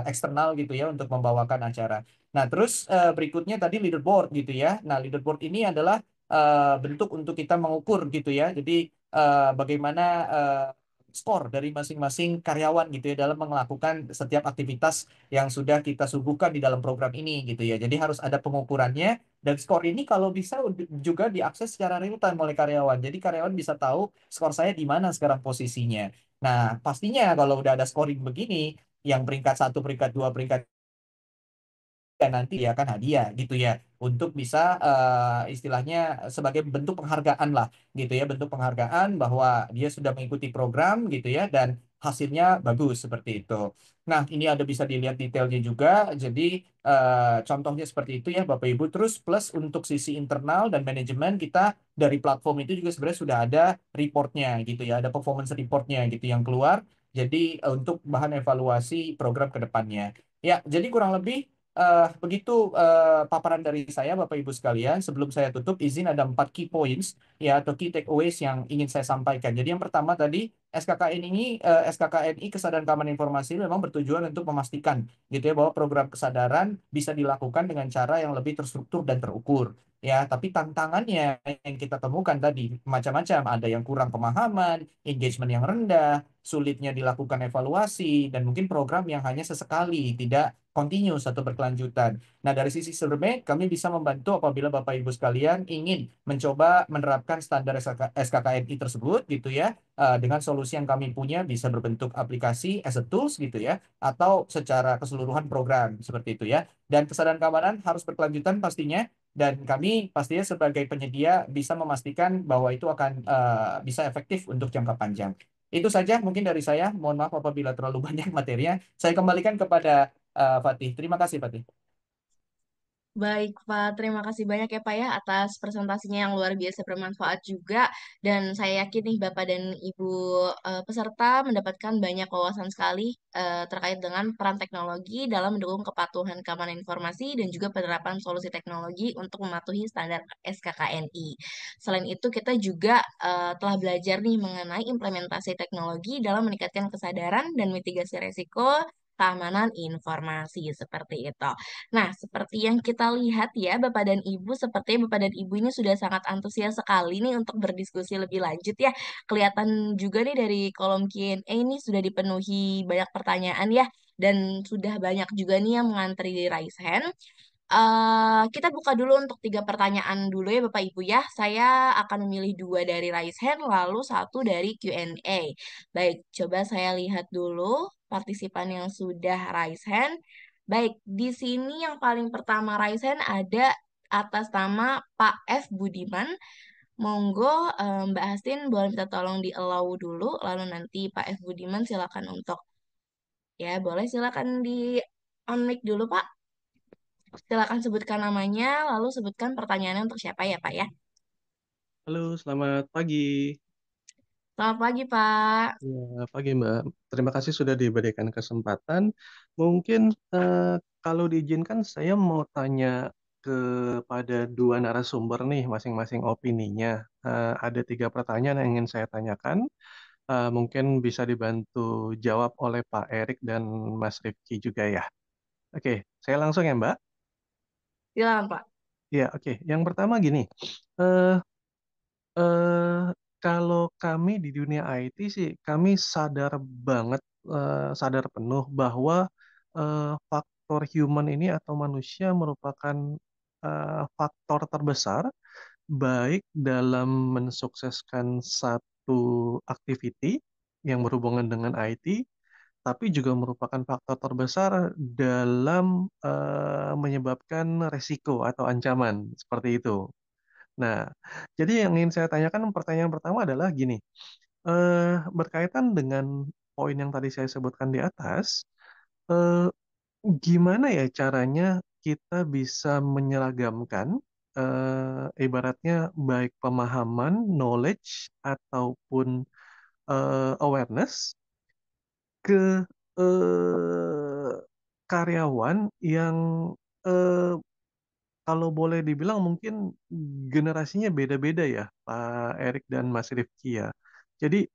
eksternal gitu ya untuk membawakan acara. Nah terus berikutnya tadi leaderboard gitu ya. Nah leaderboard ini adalah bentuk untuk kita mengukur gitu ya, jadi bagaimana skor dari masing-masing karyawan gitu ya dalam melakukan setiap aktivitas yang sudah kita suguhkan di dalam program ini gitu ya. Jadi harus ada pengukurannya dan skor ini kalau bisa juga diakses secara real time oleh karyawan. Jadi karyawan bisa tahu skor saya di mana sekarang posisinya. Nah, pastinya kalau udah ada scoring begini, yang peringkat satu, peringkat dua, peringkat dan nanti ya kan hadiah gitu ya untuk bisa istilahnya sebagai bentuk penghargaan lah gitu ya, bentuk penghargaan bahwa dia sudah mengikuti program gitu ya dan hasilnya bagus seperti itu. Nah, ini ada bisa dilihat detailnya juga. Jadi contohnya seperti itu ya Bapak Ibu. Terus plus untuk sisi internal dan manajemen kita dari platform itu juga sebenarnya sudah ada reportnya gitu ya, ada performance reportnya gitu yang keluar. Jadi untuk bahan evaluasi program ke depannya. Ya, jadi kurang lebih begitu paparan dari saya, Bapak Ibu sekalian. Sebelum saya tutup, izin ada 4 key points ya atau key takeaways yang ingin saya sampaikan. Jadi yang pertama tadi SKKN ini, SKKNI Kesadaran Keamanan Informasi memang bertujuan untuk memastikan gitu ya bahwa program kesadaran bisa dilakukan dengan cara yang lebih terstruktur dan terukur. Ya, tapi tantangannya yang kita temukan tadi macam-macam. Ada yang kurang pemahaman, engagement yang rendah, sulitnya dilakukan evaluasi, dan mungkin program yang hanya sesekali, tidak continuous atau berkelanjutan. Nah, dari sisi Survey, kami bisa membantu apabila Bapak Ibu sekalian ingin mencoba menerapkan standar SKKNI tersebut gitu ya, dengan solusi yang kami punya bisa berbentuk aplikasi as a tools gitu ya, atau secara keseluruhan program seperti itu ya. Dan kesadaran keamanan harus berkelanjutan pastinya, dan kami pastinya sebagai penyedia bisa memastikan bahwa itu akan bisa efektif untuk jangka panjang. Itu saja mungkin dari saya. Mohon maaf apabila terlalu banyak materinya. Saya kembalikan kepada Fatih. Terima kasih, Fatih. Baik, Pak. Terima kasih banyak ya, Pak ya, atas presentasinya yang luar biasa bermanfaat juga. Dan saya yakin nih, Bapak dan Ibu peserta mendapatkan banyak wawasan sekali terkait dengan peran teknologi dalam mendukung kepatuhan keamanan informasi dan juga penerapan solusi teknologi untuk mematuhi standar SKKNI. Selain itu, kita juga telah belajar nih mengenai implementasi teknologi dalam meningkatkan kesadaran dan mitigasi resiko keamanan informasi seperti itu. Nah, seperti yang kita lihat ya, Bapak dan Ibu, sepertinya Bapak dan Ibu ini sudah sangat antusias sekali nih untuk berdiskusi lebih lanjut ya. Kelihatan juga nih dari kolom Q&A ini sudah dipenuhi banyak pertanyaan ya, dan sudah banyak juga nih yang mengantri di raise hand. Kita buka dulu untuk 3 pertanyaan dulu ya Bapak Ibu ya. Saya akan memilih 2 dari raise hand, lalu 1 dari Q&A. Baik, coba saya lihat dulu partisipan yang sudah raise hand. Baik, di sini yang paling pertama raise hand ada atas nama Pak F. Budiman. Monggo Mbak Hastin boleh minta tolong di allow dulu, lalu nanti Pak F. Budiman silakan untuk ya boleh silakan di on mic dulu Pak. Silakan sebutkan namanya, lalu sebutkan pertanyaannya untuk siapa ya, Pak ya. Halo, selamat pagi. Selamat pagi, Pak. Ya, pagi Mbak. Terima kasih sudah diberikan kesempatan. Mungkin kalau diizinkan saya mau tanya kepada 2 narasumber nih, masing-masing opininya. Ada 3 pertanyaan yang ingin saya tanyakan. Mungkin bisa dibantu jawab oleh Pak Erik dan Mas Rifki juga ya. Oke, saya langsung ya Mbak. Silakan, Pak. Ya, oke. Yang pertama gini. eh Eh, Kalau kami di dunia IT sih, kami sadar banget, sadar penuh bahwa faktor human ini atau manusia merupakan faktor terbesar, baik dalam mensukseskan satu activity yang berhubungan dengan IT, tapi juga merupakan faktor terbesar dalam menyebabkan resiko atau ancaman seperti itu. Nah, jadi yang ingin saya tanyakan pertanyaan pertama adalah gini, berkaitan dengan poin yang tadi saya sebutkan di atas, eh, gimana ya caranya kita bisa menyeragamkan, ibaratnya baik pemahaman, knowledge ataupun awareness ke karyawan yang eh, kalau boleh dibilang mungkin generasinya beda-beda ya, Pak Erik dan Mas Rifki ya. Jadi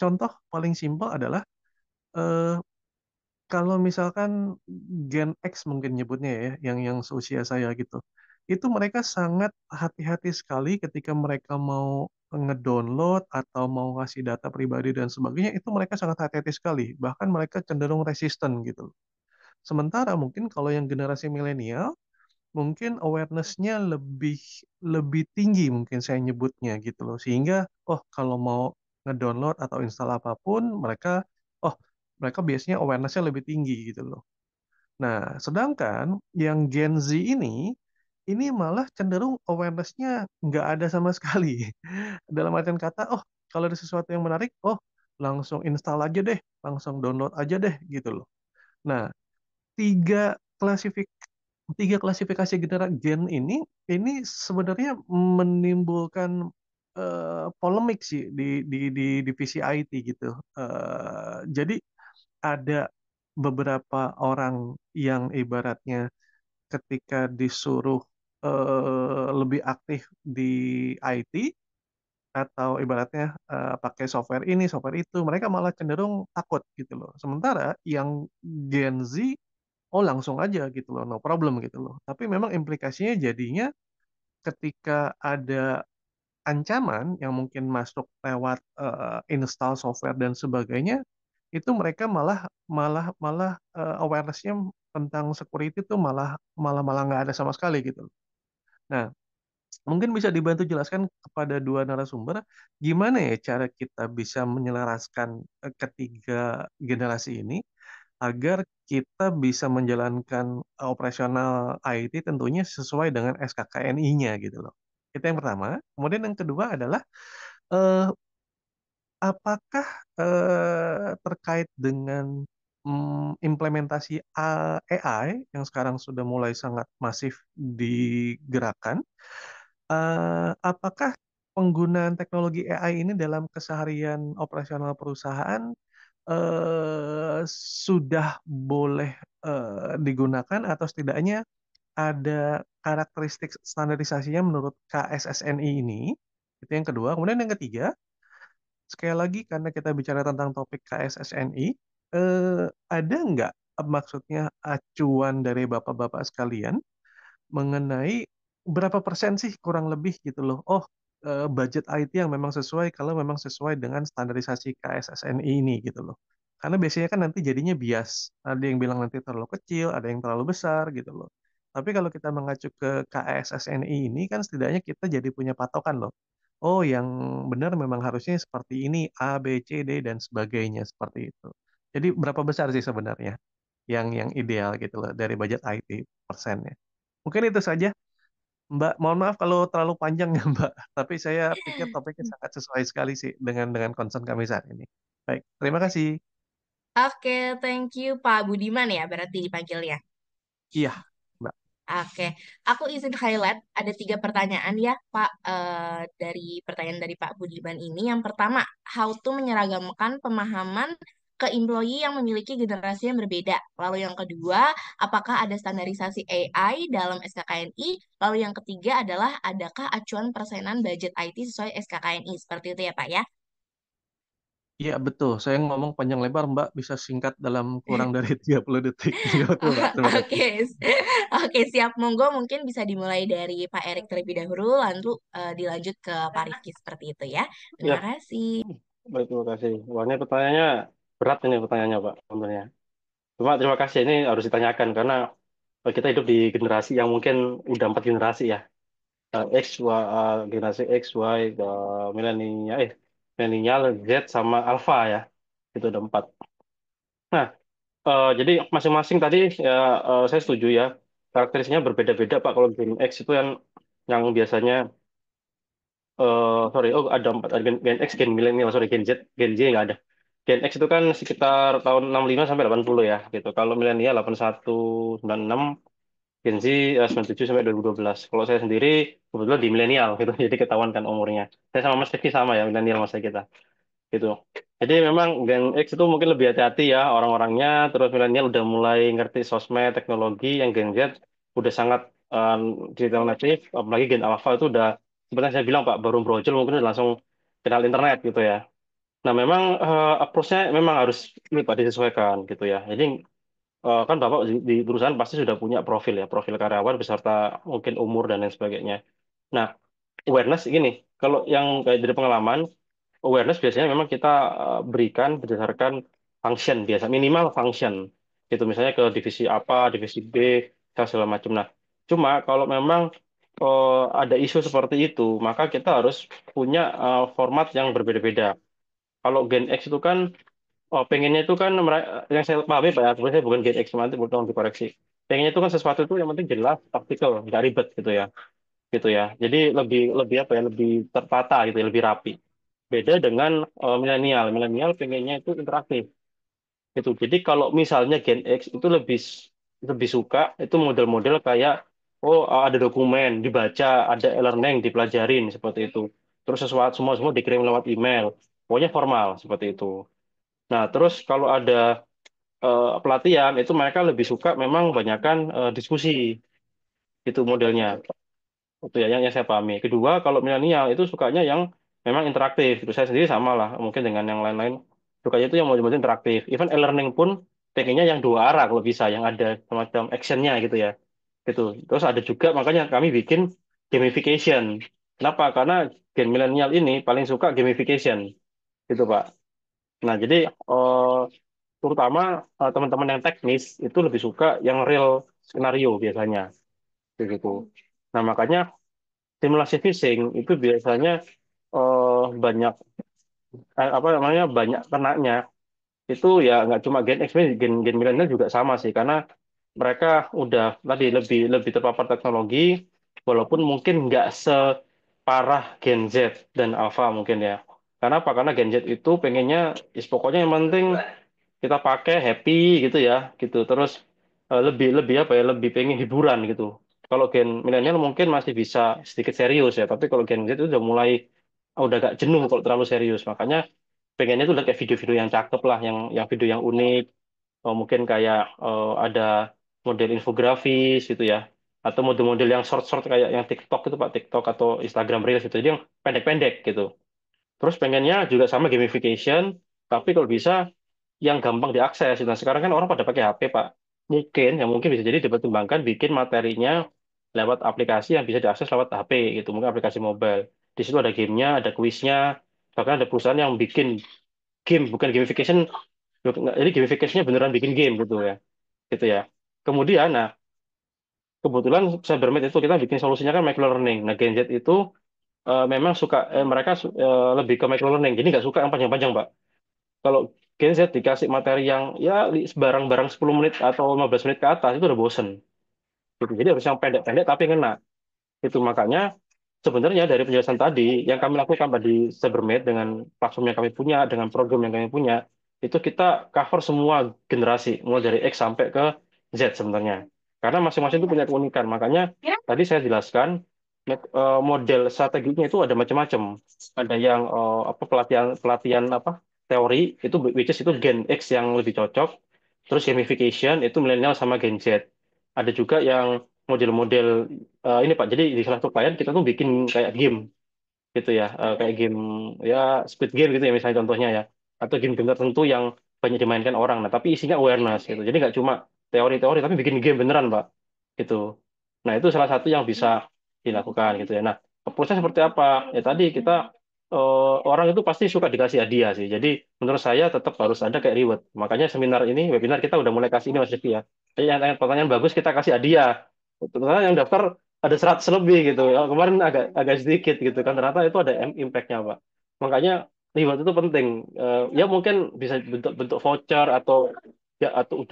contoh paling simpel adalah eh, kalau misalkan Gen X mungkin nyebutnya ya, yang seusia saya gitu, itu mereka sangat hati-hati sekali ketika mereka mau ngedownload atau mau ngasih data pribadi dan sebagainya, itu mereka sangat hati-hati sekali. Bahkan mereka cenderung resisten gitu. Sementara mungkin kalau yang generasi milenial mungkin awareness-nya lebih lebih tinggi mungkin saya nyebutnya gitu loh. Sehingga oh kalau mau ngedownload atau install apapun oh mereka biasanya awareness-nya lebih tinggi gitu loh. Nah, sedangkan yang Gen Z ini malah cenderung awareness-nya nggak ada sama sekali. Dalam artian kata, oh kalau ada sesuatu yang menarik, oh langsung install aja deh, langsung download aja deh gitu loh. Nah, tiga klasifik tiga klasifikasi gen ini sebenarnya menimbulkan polemik sih di divisi IT gitu. Jadi ada beberapa orang yang ibaratnya ketika disuruh lebih aktif di IT atau ibaratnya pakai software ini, software itu, mereka malah cenderung takut gitu loh. Sementara yang Gen Z oh langsung aja gitu loh, no problem gitu loh. Tapi memang implikasinya jadinya ketika ada ancaman yang mungkin masuk lewat install software dan sebagainya, itu mereka malah malah malah awareness-nya tentang security itu malah malah malah nggak ada sama sekali gitu. Nah, mungkin bisa dibantu jelaskan kepada 2 narasumber gimana ya cara kita bisa menyelaraskan ketiga generasi ini agar kita bisa menjalankan operasional IT tentunya sesuai dengan SKKNI-nya gitu loh. Itu yang pertama. Kemudian yang kedua adalah eh, apakah terkait dengan implementasi AI yang sekarang sudah mulai sangat masif digerakkan, apakah penggunaan teknologi AI ini dalam keseharian operasional perusahaan sudah boleh digunakan atau setidaknya ada karakteristik standarisasinya menurut KSSNI ini? Itu yang kedua. Kemudian yang ketiga, sekali lagi karena kita bicara tentang topik KSSNI, ada nggak maksudnya acuan dari bapak-bapak sekalian mengenai berapa persen sih kurang lebih gitu loh. Oh, budget IT yang memang sesuai kalau memang sesuai dengan standarisasi KSSNI ini gitu loh. Karena biasanya kan nanti jadinya bias. Ada yang bilang nanti terlalu kecil, ada yang terlalu besar gitu loh. Tapi kalau kita mengacu ke KSSNI ini kan setidaknya kita jadi punya patokan loh. Oh, yang benar memang harusnya seperti ini, A, B, C, D, dan sebagainya seperti itu. Jadi berapa besar sih sebenarnya yang ideal gitu loh dari budget IT persennya. Mungkin itu saja, Mbak. Mohon maaf kalau terlalu panjang ya, Mbak. Tapi saya pikir topiknya sangat sesuai sekali sih dengan concern kami saat ini. Baik, terima kasih. Oke, thank you Pak Budiman ya, berarti dipanggilnya. Iya, Mbak. Oke, aku izin highlight ada 3 pertanyaan ya Pak, dari pertanyaan dari Pak Budiman ini. Yang pertama, how to menyeragamkan pemahaman ke employee yang memiliki generasi yang berbeda. Lalu yang kedua, apakah ada standarisasi AI dalam SKKNI? Lalu yang ketiga adalah adakah acuan persenan budget IT sesuai SKKNI? Seperti itu ya Pak ya. Iya, betul. Saya ngomong panjang lebar, Mbak bisa singkat dalam kurang dari 30 detik. Iya, betul, Mbak. Terima kasih. Oke, oke siap. Monggo mungkin bisa dimulai dari Pak Erik terlebih dahulu, lalu dilanjut ke Pak Rifki seperti itu ya. Terima Ya, kasih. baik, terima kasih. Wah, ini pertanyaannya berat ini pertanyaannya, Pak, sebenarnya. Cuma terima kasih ini harus ditanyakan karena kita hidup di generasi yang mungkin udah 4 generasi ya. X, Y, generasi X, Y, milenial, milenial, Z sama Alpha ya. Itu ada 4. Nah, jadi masing-masing tadi ya, saya setuju ya. Karakteristiknya berbeda-beda Pak. Kalau Gen X itu yang biasanya sorry, oh ada 4, ada Gen X, Gen milenial, sorry, Gen Z nggak ada. Gen X itu kan sekitar tahun 65 sampai 80 ya gitu. Kalau milenial 81, 96, Gen Z 97 sampai 2012. Kalau saya sendiri kebetulan di milenial gitu, jadi ketahuan kan umurnya. Saya sama Mas Rifki sama ya, milenial masa kita gitu. Jadi memang Gen X itu mungkin lebih hati-hati ya orang-orangnya, terus milenial udah mulai ngerti sosmed, teknologi, yang Gen Z udah sangat digital native, apalagi Gen Alpha itu udah seperti yang saya bilang Pak, baru brojol mungkin udah langsung kenal internet gitu ya. Nah memang approach-nya memang harus ini Pak disesuaikan gitu ya. Jadi kan Bapak di perusahaan pasti sudah punya profil ya, profil karyawan beserta mungkin umur dan lain sebagainya. Nah, awareness gini, kalau yang kayak dari pengalaman, awareness biasanya memang kita berikan berdasarkan function biasa, minimal function. Gitu misalnya ke divisi apa, divisi B, dan segala macam. Nah, cuma kalau memang ada isu seperti itu, maka kita harus punya format yang berbeda-beda. Kalau Gen X itu kan pengennya itu kan yang saya pahami Pak ya, sebenarnya saya bukan Gen X, nanti tolong dikoreksi. Pengennya itu kan sesuatu itu yang penting jelas, praktikal, nggak ribet gitu ya. Gitu ya. Jadi lebih lebih apa ya, lebih tertata gitu ya, lebih rapi. Beda dengan milenial. Milenial pengennya itu interaktif. Gitu. Jadi kalau misalnya Gen X itu lebih suka itu model-model kayak oh ada dokumen dibaca, ada e-learning dipelajarin seperti itu. Terus sesuatu semua dikirim lewat email. Pokoknya formal seperti itu. Nah, terus kalau ada pelatihan itu mereka lebih suka memang banyakkan diskusi itu modelnya. Itu ya yang saya pahami. Kedua, kalau milenial itu sukanya yang memang interaktif. Itu saya sendiri sama lah, mungkin dengan yang lain-lain. Sukanya itu yang model-model interaktif. Even e-learning pun pengennya yang 2 arah kalau bisa, yang ada semacam actionnya gitu ya. Gitu. Terus ada juga makanya kami bikin gamification. Kenapa? Karena gen milenial ini paling suka gamification, gitu Pak. Nah, jadi terutama teman-teman yang teknis itu lebih suka yang real skenario biasanya, begitu. Nah, makanya simulasi phishing itu biasanya banyak apa namanya banyak kenanya itu ya nggak cuma Gen X, Gen Gen milenial juga sama sih karena mereka udah tadi lebih lebih terpapar teknologi walaupun mungkin nggak separah Gen Z dan Alpha mungkin ya. Karena apa? Karena Gen Z itu pengennya pokoknya yang penting kita pakai happy gitu ya gitu terus lebih lebih apa ya lebih pengen hiburan gitu. Kalau gen milenial mungkin masih bisa sedikit serius ya, tapi kalau gen Z itu udah mulai udah gak jenuh kalau terlalu serius. Makanya pengennya tuh udah kayak video-video yang cakep lah, yang video yang unik. Mungkin kayak ada model infografis gitu ya, atau model-model yang short-short kayak yang TikTok itu Pak, TikTok atau Instagram Reels gitu. Jadi yang pendek-pendek gitu. Terus pengennya juga sama gamification, tapi kalau bisa yang gampang diakses. Nah, sekarang kan orang pada pakai HP, Pak. Mungkin bisa jadi dipertimbangkan bikin materinya lewat aplikasi yang bisa diakses lewat HP gitu, mungkin aplikasi mobile. Di situ ada gamenya, ada kuisnya, bahkan ada perusahaan yang bikin game, bukan gamification, jadi gamificationnya beneran bikin game gitu ya, gitu ya. Kemudian, nah kebetulan Cybermate itu kita bikin solusinya kan microlearning. Nah, Gen Z itu memang suka mereka lebih ke microlearning. Jadi nggak suka yang panjang-panjang, Pak. Kalau Gen Z dikasih materi yang ya barang-barang 10 menit atau 15 menit ke atas itu udah bosen. Gitu. Jadi harus yang pendek-pendek tapi ngena. Itu makanya sebenarnya dari penjelasan tadi yang kami lakukan di Cybermate dengan platform yang kami punya, dengan program yang kami punya, itu kita cover semua generasi, mulai dari X sampai ke Z sebenarnya. Karena masing-masing itu punya keunikan. Makanya tadi saya jelaskan model strateginya itu ada macam-macam. Ada yang apa pelatihan pelatihan apa teori itu which is itu Gen X yang lebih cocok. Terus gamification itu milenial sama Gen Z. Ada juga yang model-model ini Pak. Jadi di salah satu klien kita tuh bikin kayak game gitu ya, kayak game ya speed game gitu ya misalnya contohnya ya, atau game-game tertentu yang banyak dimainkan orang. Nah, tapi isinya awareness gitu. Jadi nggak cuma teori-teori, tapi bikin game beneran, Pak. Gitu. Nah, itu salah satu yang bisa dilakukan gitu ya. Nah, proses seperti apa? Ya tadi kita orang itu pasti suka dikasih hadiah sih. Jadi menurut saya tetap harus ada kayak reward. Makanya seminar ini, webinar kita udah mulai kasih ini Mas Rifki ya. Jadi yang tanya pertanyaan bagus kita kasih hadiah. Ternyata yang daftar ada 100 lebih gitu. Ya, kemarin agak agak sedikit gitu kan. Ternyata itu ada impact-nya, Pak. Makanya reward itu penting. Ya mungkin bisa bentuk voucher atau ya atau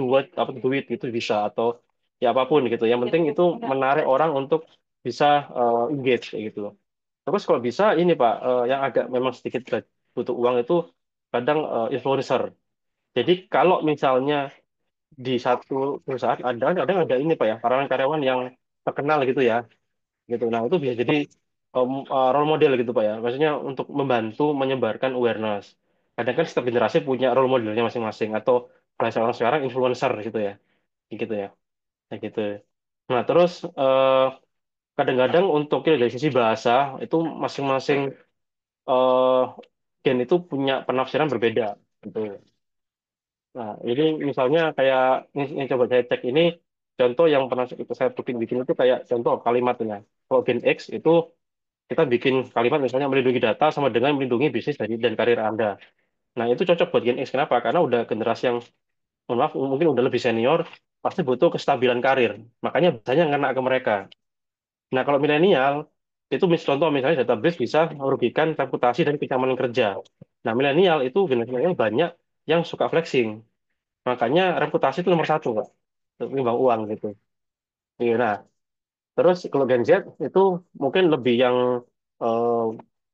duit gitu bisa atau ya apapun gitu. Yang penting itu menarik orang untuk bisa engage kayak gitu. Terus kalau bisa ini Pak, yang agak memang sedikit butuh uang itu kadang influencer. Jadi kalau misalnya di satu perusahaan ada ini Pak ya, karyawan-karyawan yang terkenal gitu ya, gitu. Nah itu bisa jadi role model gitu Pak ya. Maksudnya untuk membantu menyebarkan awareness. Kadang kan setiap generasi punya role modelnya masing-masing atau bahasa orang sekarang influencer gitu ya, gitu ya, kayak gitu. Nah terus kadang-kadang untuk dari sisi bahasa itu masing-masing eh gen itu punya penafsiran berbeda gitu. Nah, ini misalnya kayak ini coba saya cek ini contoh yang pernah saya bikin itu kayak contoh kalimatnya. Kalau gen X itu kita bikin kalimat misalnya melindungi data sama dengan melindungi bisnis dan karir Anda. Nah, itu cocok buat gen X. Kenapa? Karena udah generasi yang mohon maaf mungkin udah lebih senior, pasti butuh kestabilan karir. Makanya biasanya ngena ke mereka. Nah, kalau milenial, itu contoh misalnya database bisa merugikan reputasi dan kenyamanan kerja. Nah, milenial itu generasi milenial banyak yang suka flexing. Makanya reputasi itu nomor satu, Pak. Ketimbang uang gitu. Iya, nah, terus kalau Gen Z itu mungkin lebih yang eh,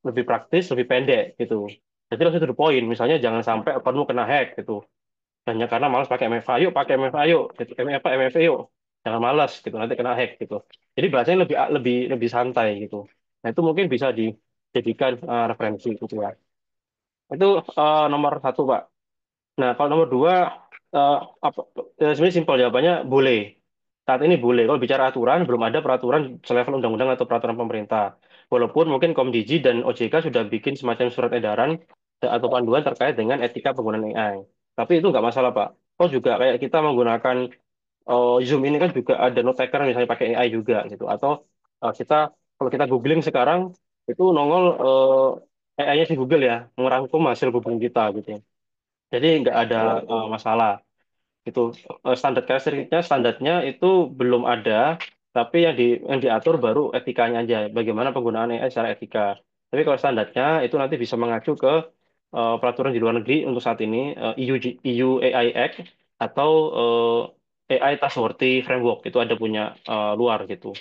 lebih praktis, lebih pendek gitu. Jadi langsung to the point. Misalnya jangan sampai akunmu kena hack gitu. Hanya karena malas pakai MFA, yuk pakai MFA yuk. Gitu. MFA yuk. Jangan malas gitu, nanti kena hack gitu. Jadi bahasanya lebih lebih lebih santai gitu. Nah, itu mungkin bisa dijadikan referensi gitu ya. Itu nomor satu, Pak. Nah, kalau nomor dua, eh, apa, sebenarnya simpel jawabannya boleh. Saat ini boleh. Kalau bicara aturan, belum ada peraturan selevel undang-undang atau peraturan pemerintah. Walaupun mungkin Komdiji dan OJK sudah bikin semacam surat edaran atau panduan terkait dengan etika penggunaan AI. Tapi itu nggak masalah, Pak. Oh juga kayak kita menggunakan Zoom ini kan juga ada note taker misalnya pakai AI juga gitu. Atau kita kalau kita googling sekarang itu nongol AI-nya di Google ya, merangkum hasil googling kita gitu. Jadi nggak ada masalah itu. Standar karakteristiknya standarnya itu belum ada, tapi yang diatur baru etikanya aja, bagaimana penggunaan AI secara etika. Tapi kalau standarnya itu nanti bisa mengacu ke peraturan di luar negeri untuk saat ini EU AI Act atau AI Trustworthy Framework itu ada punya luar gitu.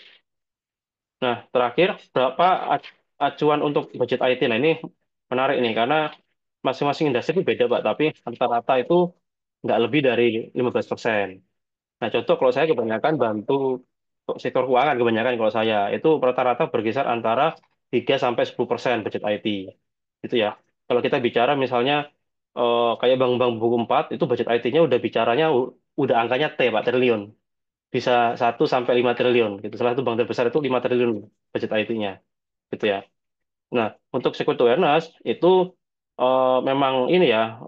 Nah, terakhir berapa acuan untuk budget IT? Nah, ini menarik nih karena masing-masing industri itu beda, Pak, tapi rata-rata itu nggak lebih dari 15%. Nah, contoh kalau saya kebanyakan bantu sektor keuangan kebanyakan kalau saya itu rata-rata berkisar antara 3 sampai 10% budget IT. Itu ya. Kalau kita bicara misalnya kayak bank-bank buku 4 itu budget IT-nya udah bicaranya udah angkanya T, Pak, triliun. Bisa 1 sampai 5 triliun gitu. Salah satu bank terbesar itu 5 triliun budget IT-nya. Gitu ya. Nah, untuk security awareness itu memang ini ya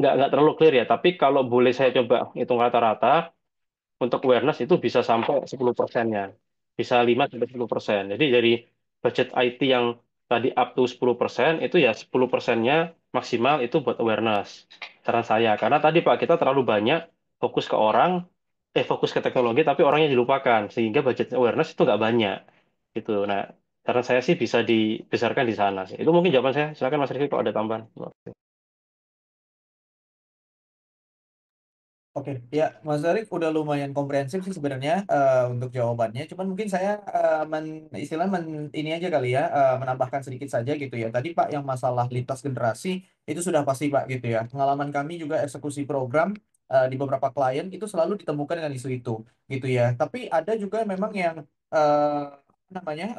nggak terlalu clear ya. Tapi kalau boleh saya coba hitung rata-rata, untuk awareness itu bisa sampai 10%-nya. Bisa 5 sampai 10%. Jadi dari budget IT yang tadi up to 10%, itu ya 10%-nya maksimal itu buat awareness. Saran saya. Karena tadi Pak, kita terlalu banyak fokus ke orang, fokus ke teknologi tapi orangnya dilupakan sehingga budget awareness itu nggak banyak gitu. Nah, saran saya sih bisa dibesarkan di sana sih. Itu mungkin jawaban saya. Silakan Mas Rifki kalau ada tambahan. Oke, ya Mas Arif udah lumayan komprehensif sih sebenarnya untuk jawabannya. Cuman mungkin saya ini aja kali ya, menambahkan sedikit saja gitu ya. Tadi Pak yang masalah lintas generasi itu sudah pasti Pak gitu ya. Pengalaman kami juga eksekusi program di beberapa klien itu selalu ditemukan dengan isu itu gitu ya. Tapi ada juga memang yang apa namanya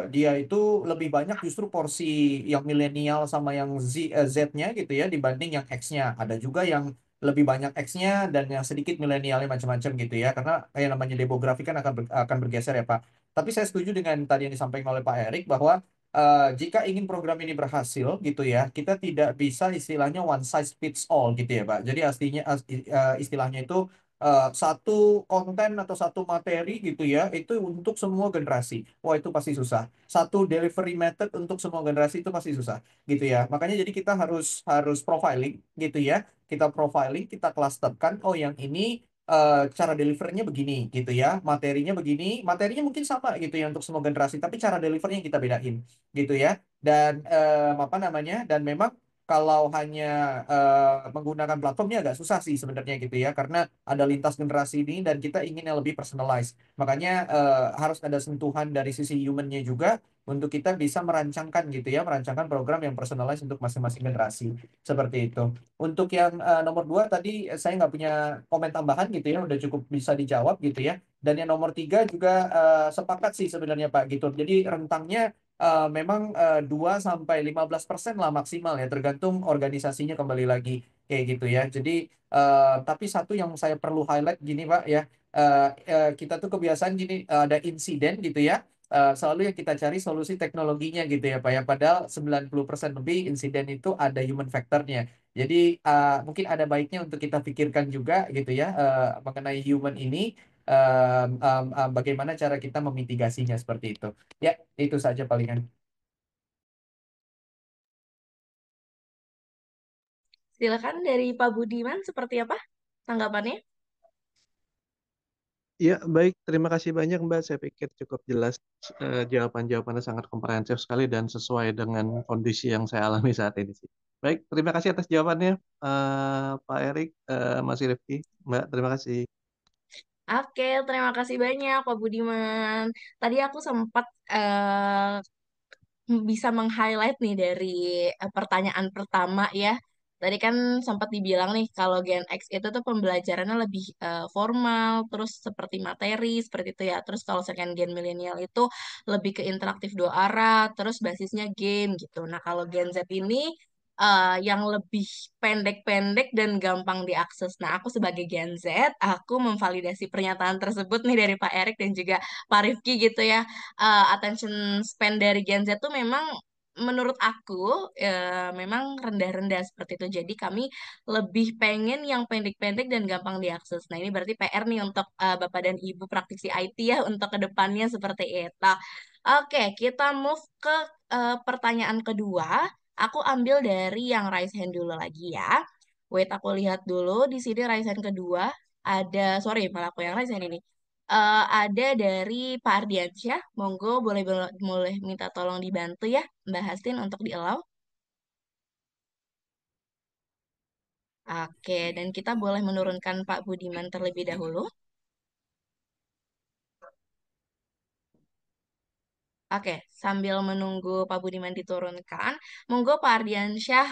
dia itu lebih banyak justru porsi yang milenial sama yang Z-nya gitu ya dibanding yang X-nya. Ada juga yang lebih banyak X-nya dan yang sedikit milenialnya macam-macam gitu ya. Karena yang namanya demografi kan akan bergeser ya Pak. Tapi saya setuju dengan tadi yang disampaikan oleh Pak Erik bahwa jika ingin program ini berhasil gitu ya, kita tidak bisa istilahnya one size fits all gitu ya Pak. Jadi istilahnya itu satu konten atau satu materi gitu ya, itu untuk semua generasi. Wah itu pasti susah. Satu delivery method untuk semua generasi itu pasti susah gitu ya. Makanya jadi kita harus harus profiling gitu ya, kita profiling, kita klasterkan, oh yang ini cara delivernya begini gitu ya, materinya begini, materinya mungkin sama gitu ya untuk semua generasi, tapi cara delivernya yang kita bedain gitu ya. Dan apa namanya? Dan memang kalau hanya menggunakan platformnya agak susah sih sebenarnya gitu ya, karena ada lintas generasi ini dan kita ingin yang lebih personalized. Makanya harus ada sentuhan dari sisi humannya juga untuk kita bisa merancangkan gitu ya, merancangkan program yang personalized untuk masing-masing generasi seperti itu. Untuk yang nomor dua tadi saya nggak punya komen tambahan gitu ya, udah cukup bisa dijawab gitu ya. Dan yang nomor tiga juga sepakat sih sebenarnya Pak gitu. Jadi rentangnya memang 2 sampai 15% lah maksimal ya, tergantung organisasinya kembali lagi kayak gitu ya. Jadi tapi satu yang saya perlu highlight gini Pak ya, kita tuh kebiasaan gini ada insiden gitu ya. Selalu yang kita cari solusi teknologinya gitu ya Pak ya. Padahal 90% lebih insiden itu ada human factornya. Jadi mungkin ada baiknya untuk kita pikirkan juga gitu ya mengenai human ini bagaimana cara kita memitigasinya seperti itu. Ya, itu saja palingan. Silakan dari Pak Budiman, seperti apa tanggapannya? Ya, baik. Terima kasih banyak, Mbak. Saya pikir cukup jelas. Jawaban-jawabannya sangat komprehensif sekali dan sesuai dengan kondisi yang saya alami saat ini sih. Baik, terima kasih atas jawabannya, Pak Erik, Mas Rifki. Mbak, terima kasih. Oke, terima kasih banyak Pak Budiman. Tadi aku sempat bisa meng-highlight nih dari pertanyaan pertama ya. Tadi kan sempat dibilang nih kalau Gen X itu tuh pembelajarannya lebih formal, terus seperti materi, seperti itu ya. Terus kalau second Gen milenial itu lebih ke interaktif dua arah, terus basisnya game gitu. Nah kalau Gen Z ini yang lebih pendek-pendek dan gampang diakses. Nah aku sebagai Gen Z, aku memvalidasi pernyataan tersebut nih dari Pak Erik dan juga Pak Rifki gitu ya. Attention span dari Gen Z tuh memang menurut aku memang rendah-rendah seperti itu. Jadi kami lebih pengen yang pendek-pendek dan gampang diakses. Nah ini berarti PR nih untuk Bapak dan Ibu praktisi IT ya untuk kedepannya seperti itu. Oke, kita move ke pertanyaan kedua. Aku ambil dari yang raise hand dulu lagi ya. Wait, aku lihat dulu di sini raise hand kedua. Ada, sorry, malah aku yang raise hand ini. Ada dari Pak Ardiansyah. Monggo boleh boleh minta tolong dibantu ya, Mbak Hastin untuk di-allow. Oke, dan kita boleh menurunkan Pak Budiman terlebih dahulu. Oke, sambil menunggu Pak Budiman diturunkan, monggo Pak Ardiansyah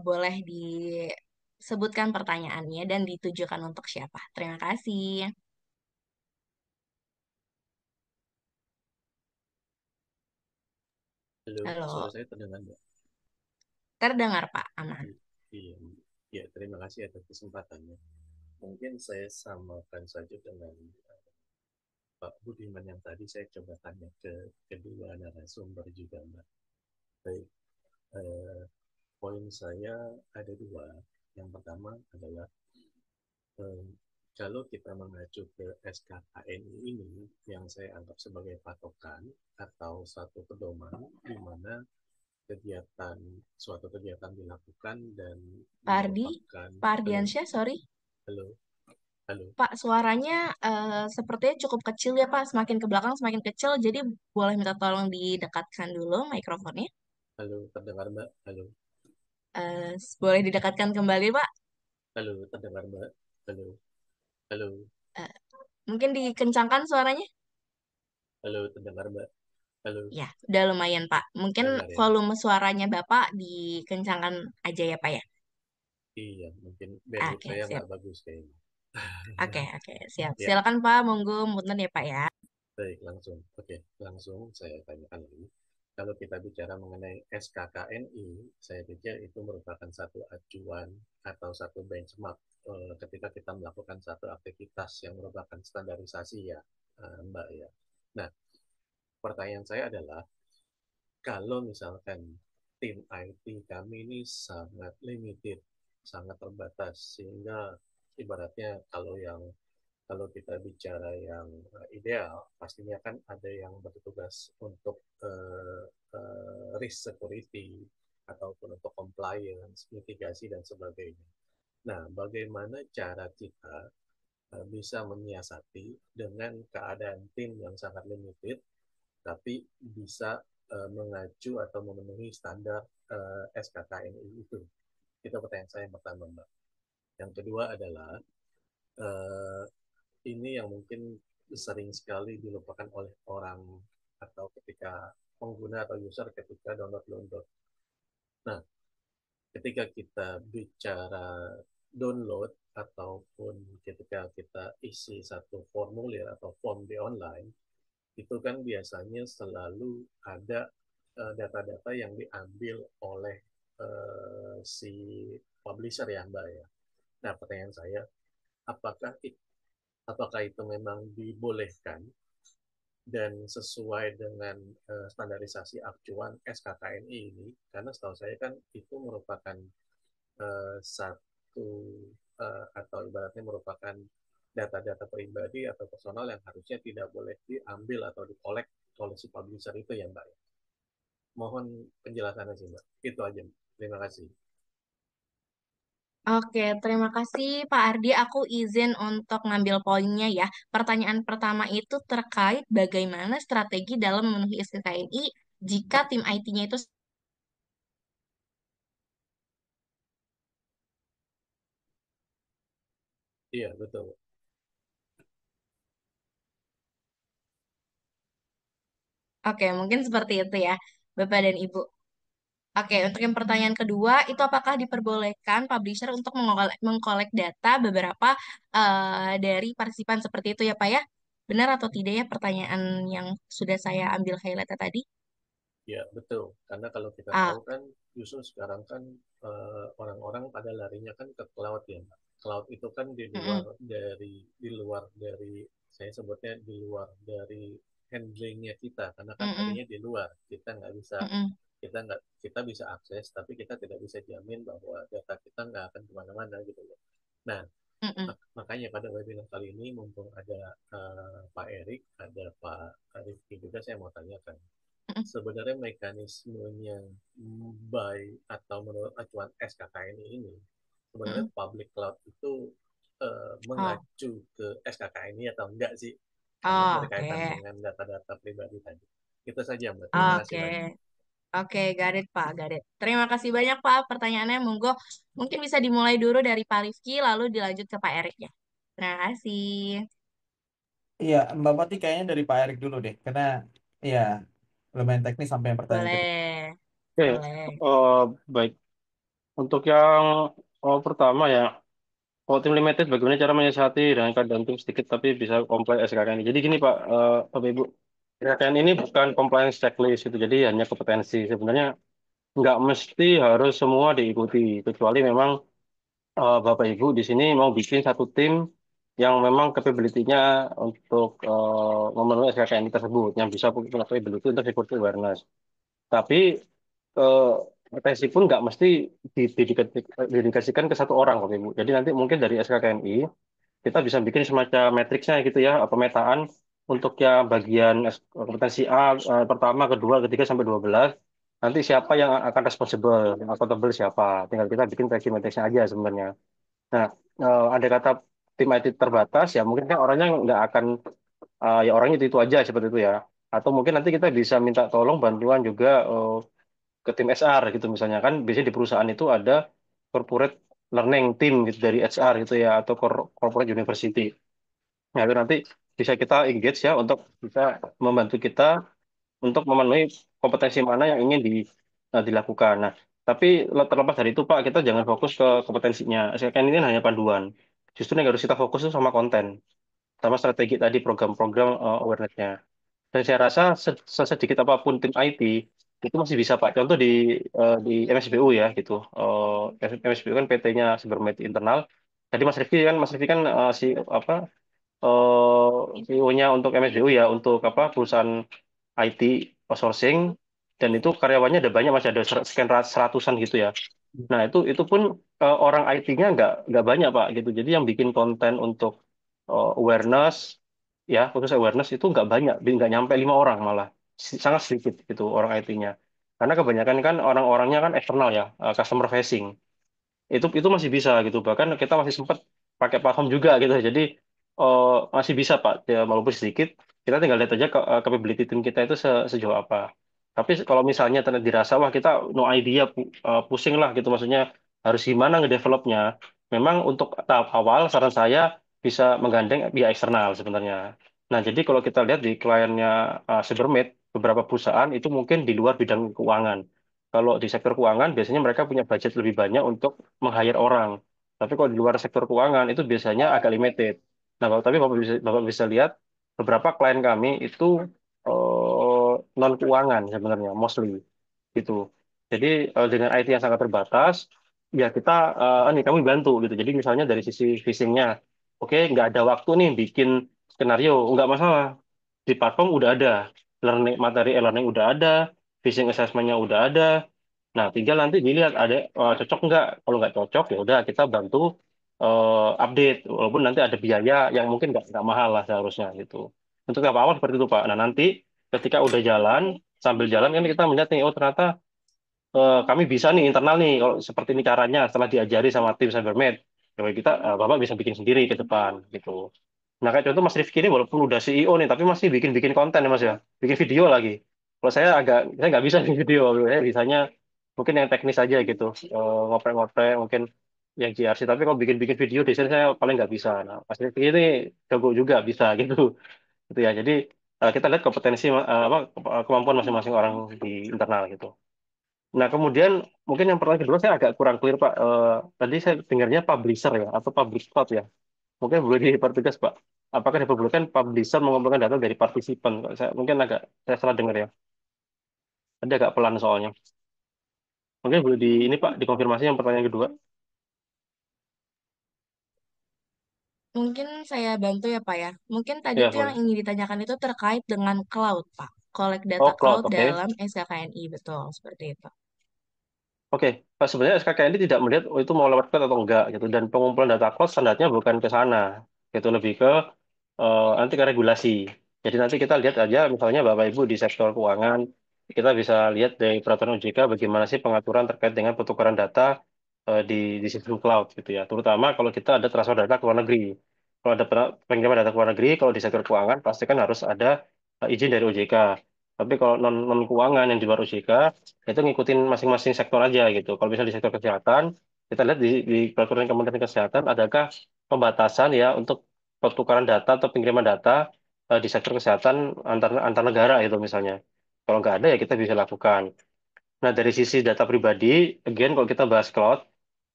boleh disebutkan pertanyaannya dan ditujukan untuk siapa. Terima kasih. Halo, suara Halo, saya terdengar nggak? terdengar Pak, aman. Iya, ya terima kasih atas kesempatannya. Mungkin saya samakan saja dengan Pak Budiman yang tadi saya coba tanya ke kedua narasumber juga, Mbak. Baik, eh, poin saya ada dua. Yang pertama adalah eh, kalau kita mengacu ke SKKNI ini yang saya anggap sebagai patokan atau satu pedoman di mana suatu kegiatan dilakukan dan Pak Ardi, merupakan Pak halo Ardiansyah, sorry. halo halo, Pak, suaranya sepertinya cukup kecil ya Pak, semakin ke belakang semakin kecil, jadi boleh minta tolong didekatkan dulu mikrofonnya. halo, terdengar Mbak? Halo, Boleh didekatkan kembali Pak. halo, terdengar Mbak? Halo, halo, Eh, Mungkin dikencangkan suaranya. halo, terdengar Mbak? Halo, Ya, udah lumayan Pak. Mungkin dengar ya? volume suaranya Bapak dikencangkan aja ya Pak ya. Iya, mungkin bandwidth Oke, saya siap. nggak bagus kayaknya. Oke, siap. Ya, Silakan Pak, monggo muten ya Pak ya. baik, langsung. Oke, langsung saya tanyakan lagi. Kalau kita bicara mengenai SKKNI, saya pikir itu merupakan satu acuan atau satu benchmark ketika kita melakukan satu aktivitas yang merupakan standarisasi ya, Mbak ya. Nah, pertanyaan saya adalah, kalau misalkan tim IT kami ini sangat limited, sangat terbatas, sehingga ibaratnya kalau kita bicara yang ideal, pastinya kan ada yang bertugas untuk risk security ataupun untuk compliance, mitigasi dan sebagainya. Nah, bagaimana cara kita bisa menyiasati dengan keadaan tim yang sangat limited, tapi bisa mengacu atau memenuhi standar SKKNI itu? Itu pertanyaan saya yang pertama, Mbak. Yang kedua adalah eh, ini yang mungkin sering sekali dilupakan oleh orang atau ketika pengguna atau user ketika download. Nah, ketika kita bicara download ataupun ketika kita isi satu formulir atau form di online, itu kan biasanya selalu ada data-data yang diambil oleh si publisher ya Mbak ya. Nah, pertanyaan saya, apakah apakah itu memang dibolehkan dan sesuai dengan standarisasi acuan SKKNI ini? Karena setahu saya kan itu merupakan satu atau ibaratnya merupakan data-data pribadi atau personal yang harusnya tidak boleh diambil atau dikolek oleh si publisher itu ya Mbak. Mohon penjelasannya sih Mbak. Itu aja. Terima kasih. Oke, terima kasih Pak Ardi. Aku izin untuk ngambil poinnya ya. Pertanyaan pertama itu terkait bagaimana strategi dalam memenuhi SKKNI jika tim IT-nya itu. Iya, betul. Oke, mungkin seperti itu ya, Bapak dan Ibu. Oke, untuk yang pertanyaan kedua, itu apakah diperbolehkan publisher untuk mengkolek data beberapa dari partisipan seperti itu ya, Pak ya? Benar atau tidak ya pertanyaan yang sudah saya ambil highlight tadi? Ya, betul. Karena kalau kita Ah, tahu kan justru sekarang kan orang-orang pada larinya kan ke cloud ya, Mbak. Cloud itu kan mm-mm, di luar dari saya sebutnya di luar dari handlingnya kita karena kan mm-mm, adanya di luar. mm-mm, Kita bisa akses tapi kita tidak bisa jamin bahwa data kita nggak akan kemana-mana gitu loh. Nah, mm-mm, makanya pada webinar kali ini mumpung ada Pak Erik, ada Pak Rifki juga saya mau tanyakan mm-mm, sebenarnya mekanismenya by atau menurut acuan SKKNI ini sebenarnya mm-mm. public cloud itu Oh, mengacu ke SKKNI atau enggak sih karena oh, berkaitan oke. dengan data-data pribadi tadi. Itu saja Mbak. Terima kasih Oke, banyak. oke, got it, Pak, got it. Terima kasih banyak, Pak. Pertanyaannya, monggo. Mungkin bisa dimulai dulu dari Pak Rifki, lalu dilanjut ke Pak Erik ya. Terima kasih. Iya, Mbak Pati kayaknya dari Pak Erik dulu deh, karena ya lumayan teknis sampai yang pertanyaan kedua. Boleh, Oke, boleh. eh, baik. Untuk yang pertama ya, kalau tim limited bagaimana cara menyiasati dengan keadaan tim sedikit tapi bisa komplain SKKN ini. Jadi gini Pak, Bapak Ibu, SKKN ini bukan compliance checklist itu, jadi hanya kompetensi. Sebenarnya nggak mesti harus semua diikuti, kecuali memang Bapak Ibu di sini mau bikin satu tim yang memang capability-nya untuk memenuhi SKKN tersebut, yang bisa punya capability untuk security awareness. Tapi eh, potensi pun nggak mesti didedikasikan ke satu orang, Bapak Ibu. Jadi nanti mungkin dari SKKNI kita bisa bikin semacam matriksnya gitu ya, pemetaan untuk yang bagian kompetensi A pertama, kedua, ketiga sampai 12. Nanti siapa yang akan responsible, yang accountable siapa. Tinggal kita bikin versi matriksnya aja sebenarnya. Nah, ada kata tim IT terbatas ya mungkin kan orangnya nggak akan ya orangnya itu aja seperti itu ya. Atau mungkin nanti kita bisa minta tolong bantuan juga ke tim HR gitu misalnya kan biasanya di perusahaan itu ada corporate learning team gitu dari HR gitu ya atau corporate university. Nah itu nanti bisa kita engage ya untuk bisa membantu kita untuk memenuhi kompetensi mana yang ingin dilakukan. Nah, tapi terlepas dari itu Pak, kita jangan fokus ke kompetensinya. Kan ini hanya panduan. Justru yang harus kita fokus itu sama konten, sama strategi tadi program-program awareness-nya. Dan saya rasa sesedikit apapun tim IT itu masih bisa Pak. Contoh di MSBU ya gitu. MSBU kan PT-nya Cybermed Internal. Tadi Mas Rifki kan si apa CEO-nya untuk MSBU ya untuk apa perusahaan IT outsourcing dan itu karyawannya ada banyak masih ada sekian seratusan gitu ya. Nah itu pun orang IT-nya nggak banyak Pak gitu. Jadi yang bikin konten untuk awareness ya khusus awareness itu nggak banyak, nggak nyampe 5 orang malah sangat sedikit itu orang IT-nya. Karena kebanyakan kan orang-orangnya kan eksternal ya, customer facing itu masih bisa gitu bahkan kita masih sempat pakai platform juga gitu jadi eh, masih bisa Pak ya, walaupun sedikit kita tinggal lihat aja capability tim kita itu sejauh apa tapi kalau misalnya ternyata dirasa wah kita no idea pusing lah gitu maksudnya harus gimana ngedevelopnya memang untuk tahap awal saran saya bisa menggandeng pihak eksternal sebenarnya nah jadi kalau kita lihat di kliennya Cybermed beberapa perusahaan itu mungkin di luar bidang keuangan kalau di sektor keuangan, biasanya mereka punya budget lebih banyak untuk meng-hire orang. Tapi kalau di luar sektor keuangan, itu biasanya agak limited. Nah, tapi Bapak bisa lihat, beberapa klien kami itu non-keuangan sebenarnya, mostly. Gitu. Jadi, dengan IT yang sangat terbatas, ya kita, nih, kami bantu gitu. Jadi, misalnya dari sisi phishing-nya, oke, nggak ada waktu nih bikin skenario, nggak masalah. Di platform udah ada, materi e-learning udah ada, phishing assessment-nya udah ada, nah, tinggal nanti dilihat ada cocok nggak. Kalau nggak cocok, ya udah kita bantu update. Walaupun nanti ada biaya yang mungkin nggak mahal lah seharusnya gitu. Untuk tahap awal seperti itu Pak. Nah nanti ketika udah jalan, sambil jalan kan kita melihat nih, oh ternyata kami bisa nih internal nih. Kalau seperti ini caranya setelah diajari sama tim Cybermed, ya kita Bapak bisa bikin sendiri ke depan gitu. Nah kayak contoh Mas Rifki ini walaupun udah CEO nih, tapi masih bikin konten ya Mas ya, bikin video lagi. Kalau saya nggak bisa bikin video, saya bisanya mungkin yang teknis aja gitu, ngoprek-ngoprek mungkin yang GRC. Tapi kalau bikin video desain saya paling nggak bisa. Nah Mas Rifki ini jago juga bisa gitu, gitu ya. Jadi kita lihat kompetensi apa kemampuan masing-masing orang di internal gitu. Nah kemudian mungkin yang pertanyaan kedua saya agak kurang clear Pak. Tadi saya dengarnya publisher ya atau public cloud ya. Mungkin boleh dipertegas, Pak. Apakah diperbolehkan publisher mengumpulkan data dari partisipan? Mungkin saya salah dengar ya. Tadi agak pelan soalnya. Mungkin boleh ini Pak, dikonfirmasi yang pertanyaan kedua. Mungkin saya bantu ya Pak ya. Mungkin tadi Ya, tuh yang boleh. ingin ditanyakan itu terkait dengan cloud Pak. Collect data Oh, cloud, cloud oke. dalam SKKNI, betul seperti itu. Oke, sebenarnya SKKN ini tidak melihat oh, itu mau lewat cloud atau enggak gitu. Dan pengumpulan data cloud standarnya bukan ke sana. Itu lebih ke nanti ke regulasi. Jadi nanti kita lihat aja misalnya Bapak Ibu di sektor keuangan, kita bisa lihat dari peraturan OJK bagaimana sih pengaturan terkait dengan pertukaran data di sistem cloud gitu ya. Terutama kalau kita ada transfer data ke luar negeri. Kalau ada pengiriman data ke luar negeri, kalau di sektor keuangan pasti kan harus ada izin dari OJK. Tapi kalau non keuangan yang di luar OJK itu ngikutin masing-masing sektor aja gitu. Kalau misalnya di sektor kesehatan, kita lihat di peraturan Kementerian Kesehatan adakah pembatasan ya untuk pertukaran data atau pengiriman data di sektor kesehatan antar negara itu misalnya. Kalau nggak ada ya kita bisa lakukan. Nah dari sisi data pribadi, again kalau kita bahas cloud,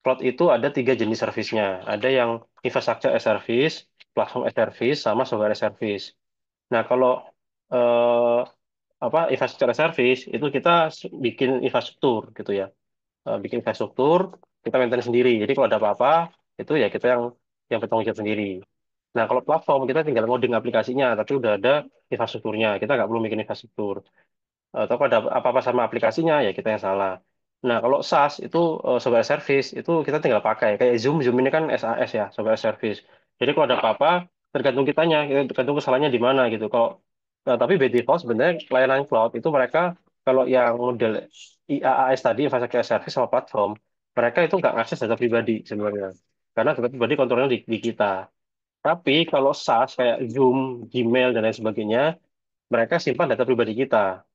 cloud itu ada 3 jenis servisnya. Ada yang infrastructure as service, platform as service, sama software as service. Nah kalau eh, infrastructure as service itu kita bikin infrastruktur gitu ya. Bikin infrastruktur, kita maintain sendiri. Jadi kalau ada apa-apa, itu ya kita yang bertanggung jawab sendiri. Nah, kalau platform kita tinggal ngoding aplikasinya, tapi udah ada infrastrukturnya. Kita nggak perlu bikin infrastruktur. Atau kalau ada apa-apa sama aplikasinya, ya kita yang salah. Nah, kalau SaaS itu software service, itu kita tinggal pakai. Kayak Zoom, Zoom ini kan SaaS ya, software service. Jadi kalau ada apa-apa, tergantung kitanya, tergantung kesalahannya di mana gitu. Tapi by default sebenarnya layanan cloud itu mereka kalau yang model IaaS tadi, infrastructure as service sama platform, mereka itu nggak ngakses data pribadi sebenarnya. Karena data pribadi kontrolnya di kita. Tapi kalau SaaS kayak Zoom, Gmail dan lain sebagainya, mereka simpan data pribadi kita.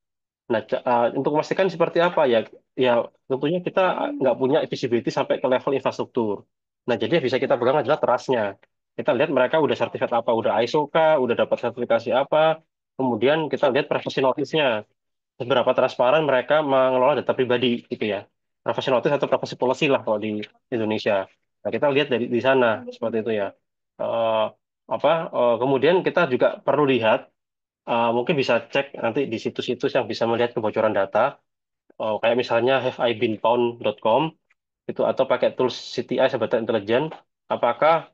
Nah, untuk memastikan seperti apa ya, ya tentunya kita nggak punya visibility sampai ke level infrastruktur. Nah, jadi yang bisa kita pegang adalah trust-nya. Kita lihat mereka udah sertifikat apa, udah ISO kah, udah dapat sertifikasi apa, kemudian kita lihat privacy notice-nya, seberapa transparan mereka mengelola data pribadi gitu ya. Privacy notice atau privacy policy lah kalau di Indonesia. Nah, kita lihat dari di sana seperti itu ya. Eh, kemudian kita juga perlu lihat, mungkin bisa cek nanti di situs-situs yang bisa melihat kebocoran data, kayak misalnya haveibeenpwned.com itu, atau pakai tools CTI Sebatas Intelijen, apakah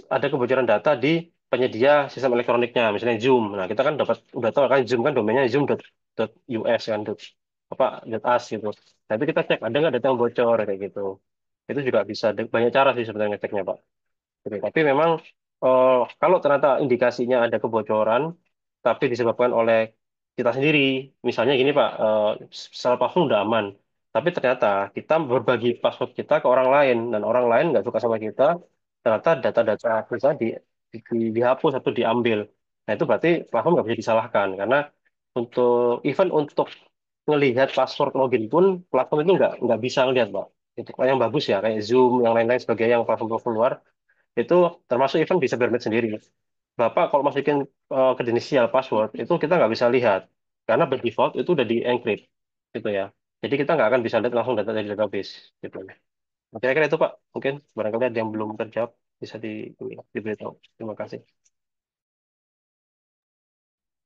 ada kebocoran data di penyedia sistem elektroniknya, misalnya Zoom. Nah, kita kan udah tahu kan Zoom kan domainnya zoom.us kan, .us gitu. Nah, itu kita cek ada nggak data yang bocor kayak gitu. Itu juga bisa banyak cara sih sebenarnya ngeceknya, Pak. Gitu. Tapi memang kalau ternyata indikasinya ada kebocoran, tapi disebabkan oleh kita sendiri, misalnya gini Pak, secara password udah aman, tapi ternyata kita berbagi password kita ke orang lain, dan orang lain nggak suka sama kita, ternyata data-data kita dihapus atau diambil. Nah itu berarti platform nggak bisa disalahkan, karena even untuk ngelihat password login pun platform itu nggak bisa ngelihat Pak. Itu yang bagus ya, kayak Zoom, yang lain-lain sebagai yang platform-platform luar itu termasuk event bisa bermain sendiri. Bapak kalau masukin kredensial password itu kita nggak bisa lihat karena by default itu udah di encrypt gitu ya. Jadi kita nggak akan bisa lihat langsung data dari database gitu. Nah, kira-kira itu Pak, mungkin barangkali ada yang belum terjawab bisa diberitahu. Terima kasih.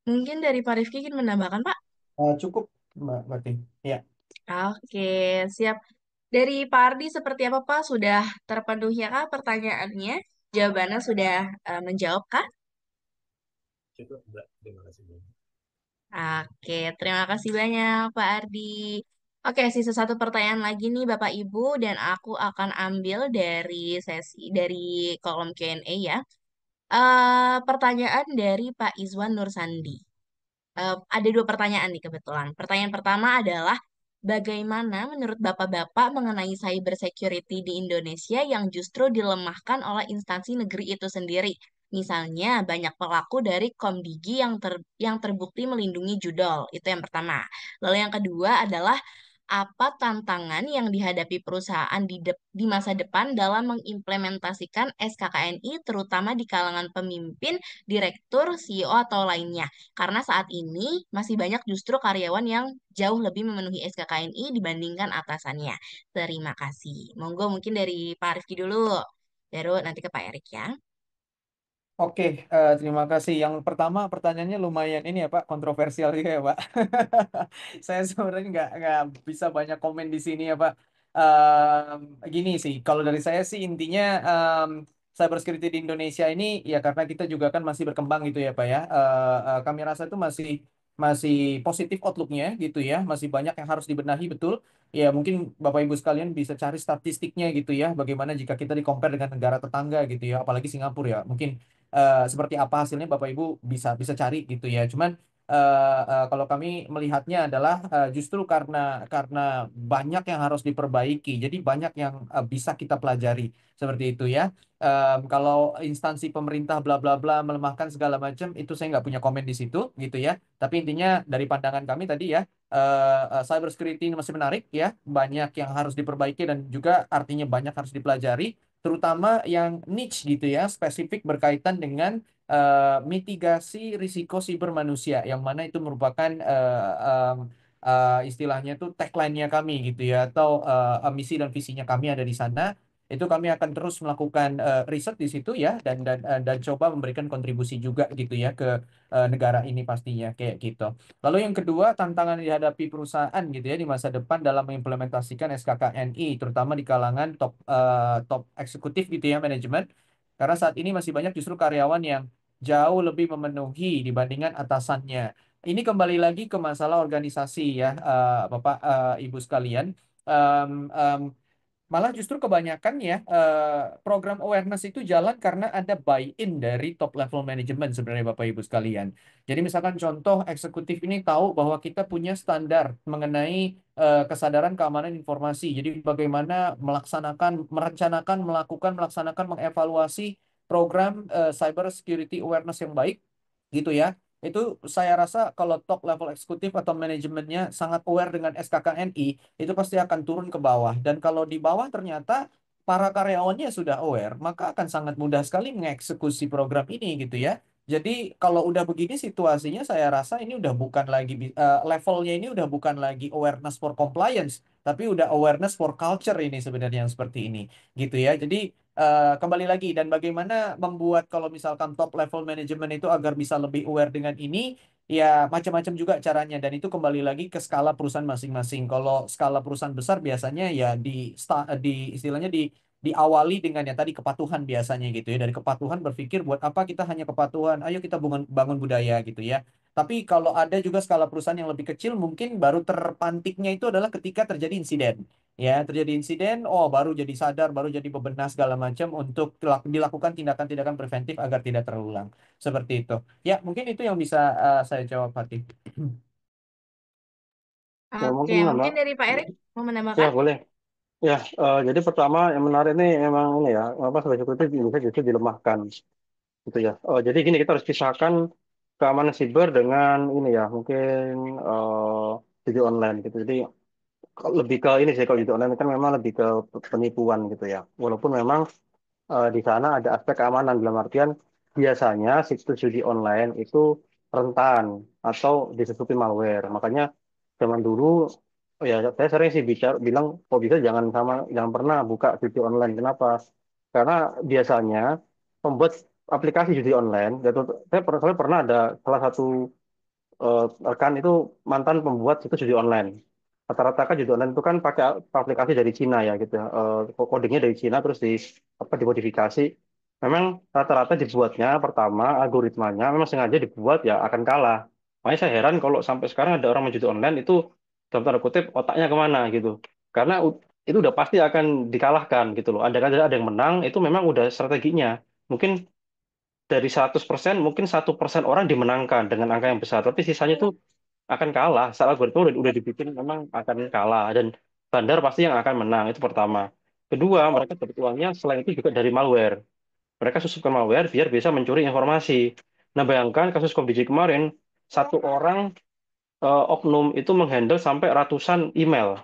Mungkin dari Pak Rifki ingin menambahkan, Pak? Cukup, Mbak Berarti. Ya. Oke, siap. Dari Pak Ardi seperti apa, Pak? Sudah terpenuhi kah pertanyaannya? Jawabannya sudah menjawab kah? Cukup, Mbak. Terima kasih banyak. Oke, terima kasih banyak Pak Ardi. Oke, sisa satu pertanyaan lagi nih Bapak Ibu dan aku akan ambil dari kolom Q&A ya. Pertanyaan dari Pak Izwan Nursandi. Ada dua pertanyaan nih kebetulan. Pertanyaan pertama adalah bagaimana menurut Bapak-Bapak mengenai cyber security di Indonesia yang justru dilemahkan oleh instansi negeri itu sendiri? Misalnya banyak pelaku dari Komdigi yang terbukti melindungi judol. Itu yang pertama. Lalu yang kedua adalah apa tantangan yang dihadapi perusahaan di masa depan dalam mengimplementasikan SKKNI terutama di kalangan pemimpin, direktur, CEO atau lainnya? Karena saat ini masih banyak justru karyawan yang jauh lebih memenuhi SKKNI dibandingkan atasannya. Terima kasih. Monggo mungkin dari Pak Rifki dulu, baru nanti ke Pak Erik ya. Oke, terima kasih. Yang pertama pertanyaannya lumayan ini ya Pak, kontroversial juga ya Pak. Saya sebenarnya nggak bisa banyak komen di sini ya Pak. Gini sih, kalau dari saya sih intinya cybersecurity di Indonesia ini ya karena kita juga kan masih berkembang gitu ya Pak ya. Kami rasa itu masih masih positif outlooknya gitu ya, masih banyak yang harus dibenahi betul. Ya mungkin Bapak Ibu sekalian bisa cari statistiknya gitu ya, bagaimana jika kita di-compare dengan negara tetangga gitu ya, apalagi Singapura ya. Mungkin seperti apa hasilnya Bapak Ibu bisa bisa cari gitu ya. Cuman kalau kami melihatnya adalah justru karena banyak yang harus diperbaiki, jadi banyak yang bisa kita pelajari seperti itu ya. Kalau instansi pemerintah bla bla bla melemahkan segala macam itu saya nggak punya komen di situ gitu ya. Tapi intinya dari pandangan kami tadi ya, cyber security ini masih menarik ya, banyak yang harus diperbaiki dan juga artinya banyak harus dipelajari, terutama yang niche gitu ya, spesifik berkaitan dengan mitigasi risiko siber manusia, yang mana itu merupakan istilahnya itu tagline-nya kami gitu ya, atau misi dan visinya kami ada di sana. Itu kami akan terus melakukan riset di situ ya, dan coba memberikan kontribusi juga gitu ya ke negara ini pastinya kayak gitu. Lalu yang kedua, tantangan yang dihadapi perusahaan gitu ya di masa depan dalam mengimplementasikan SKKNI, terutama di kalangan top eksekutif gitu ya, manajemen. Karena saat ini masih banyak justru karyawan yang jauh lebih memenuhi dibandingkan atasannya. Ini kembali lagi ke masalah organisasi ya, Bapak, Ibu sekalian. Em, em, Malah justru kebanyakan ya program awareness itu jalan karena ada buy-in dari top level management sebenarnya Bapak Ibu sekalian. Jadi misalkan contoh eksekutif ini tahu bahwa kita punya standar mengenai kesadaran keamanan informasi. Jadi bagaimana melaksanakan, merencanakan, melakukan, melaksanakan, mengevaluasi program cyber security awareness yang baik gitu ya. Itu saya rasa kalau top level eksekutif atau manajemennya sangat aware dengan SKKNI, itu pasti akan turun ke bawah. Dan kalau di bawah ternyata para karyawannya sudah aware, maka akan sangat mudah sekali mengeksekusi program ini gitu ya. Jadi kalau udah begini situasinya, saya rasa ini udah bukan lagi levelnya ini udah bukan lagi awareness for compliance, tapi udah awareness for culture ini sebenarnya yang seperti ini gitu ya. Jadi kembali lagi dan bagaimana membuat kalau misalkan top level manajemen itu agar bisa lebih aware dengan ini, ya macam-macam juga caranya dan itu kembali lagi ke skala perusahaan masing-masing. Kalau skala perusahaan besar biasanya ya di istilahnya diawali dengan yang tadi kepatuhan biasanya gitu ya. Dari kepatuhan berpikir buat apa kita hanya kepatuhan, ayo kita bangun, bangun budaya gitu ya. Tapi kalau ada juga skala perusahaan yang lebih kecil mungkin baru terpantiknya itu adalah ketika terjadi insiden. Ya, terjadi insiden, oh baru jadi sadar, baru jadi bebenah segala macam untuk dilakukan tindakan-tindakan preventif agar tidak terulang. Seperti itu. Ya, mungkin itu yang bisa saya jawab, Fatih. Ya Oke, mungkin mungkin Mbak. dari Pak Erik mau Ya menambahkan? boleh. Ya, jadi pertama yang menarik ini memang ini ya, apa sebagai itu bisa justru dilemahkan gitu ya. Jadi gini kita harus pisahkan keamanan siber dengan ini ya, mungkin judi online gitu. Jadi lebih ke ini sih kalau judi online kan memang lebih ke penipuan gitu ya. Walaupun memang di sana ada aspek keamanan dalam artian biasanya situs judi online itu rentan atau ditutupi malware. Makanya zaman dulu oh ya saya sering sih bilang kok bisa jangan pernah buka judi online. Kenapa? Karena biasanya pembuat aplikasi judi online, saya pernah ada salah satu rekan itu mantan pembuat situs judi online. Rata-rata kan judi online itu kan pakai aplikasi dari Cina ya gitu ya. Codingnya dari Cina terus apa dimodifikasi. Memang rata-rata dibuatnya pertama algoritmanya memang sengaja dibuat ya akan kalah. Makanya saya heran kalau sampai sekarang ada orang main judi online itu dalam tanda kutip otaknya kemana gitu. Karena itu udah pasti akan dikalahkan gitu loh. Ada yang menang itu memang udah strateginya. Mungkin dari 100% mungkin 1% orang dimenangkan dengan angka yang besar, tapi sisanya itu akan kalah. Salah algoritma udah dibikin memang akan kalah dan bandar pasti yang akan menang itu pertama. Kedua, mereka dapat uangnya selain itu juga dari malware. Mereka susupkan malware biar bisa mencuri informasi. Nah, bayangkan kasus Komdiji kemarin, satu orang oknum itu menghandle sampai ratusan email,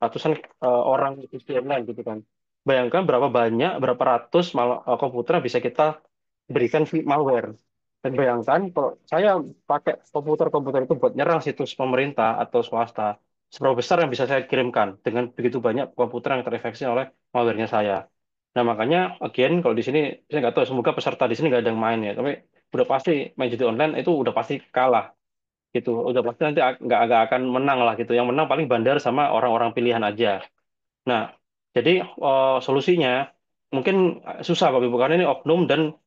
ratusan orang itu online gitu kan. Bayangkan berapa banyak, berapa ratus komputer yang bisa kita berikan malware. Dan bayangkan kalau saya pakai komputer-komputer itu buat nyerang situs pemerintah atau swasta, seberapa besar yang bisa saya kirimkan dengan begitu banyak komputer yang terinfeksi oleh malware-nya saya. Nah makanya, again, kalau di sini, saya nggak tahu, semoga peserta di sini nggak ada yang main ya, tapi udah pasti main judi online itu udah pasti kalah gitu, udah pasti nanti nggak akan menang lah gitu. Yang menang paling bandar sama orang-orang pilihan aja. Nah, jadi solusinya mungkin susah Bapak Ibu karena ini oknum dan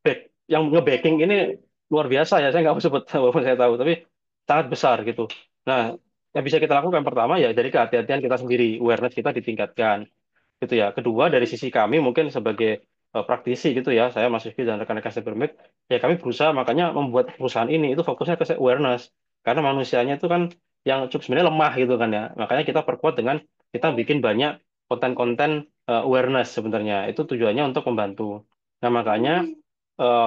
back yang nge-backing ini luar biasa ya. Saya nggak mau sebut walaupun saya tahu, tapi sangat besar gitu. Nah, yang bisa kita lakukan pertama ya dari kehati-hatian kita sendiri, awareness kita ditingkatkan gitu ya. Kedua dari sisi kami mungkin sebagai praktisi gitu ya, saya Mas Rifki dan rekan-rekan Cybermed, ya kami berusaha makanya membuat perusahaan ini itu fokusnya ke awareness karena manusianya itu kan yang cukup sebenarnya lemah gitu kan ya. Makanya kita perkuat dengan kita bikin banyak konten-konten awareness sebenarnya. Itu tujuannya untuk membantu. Nah, makanya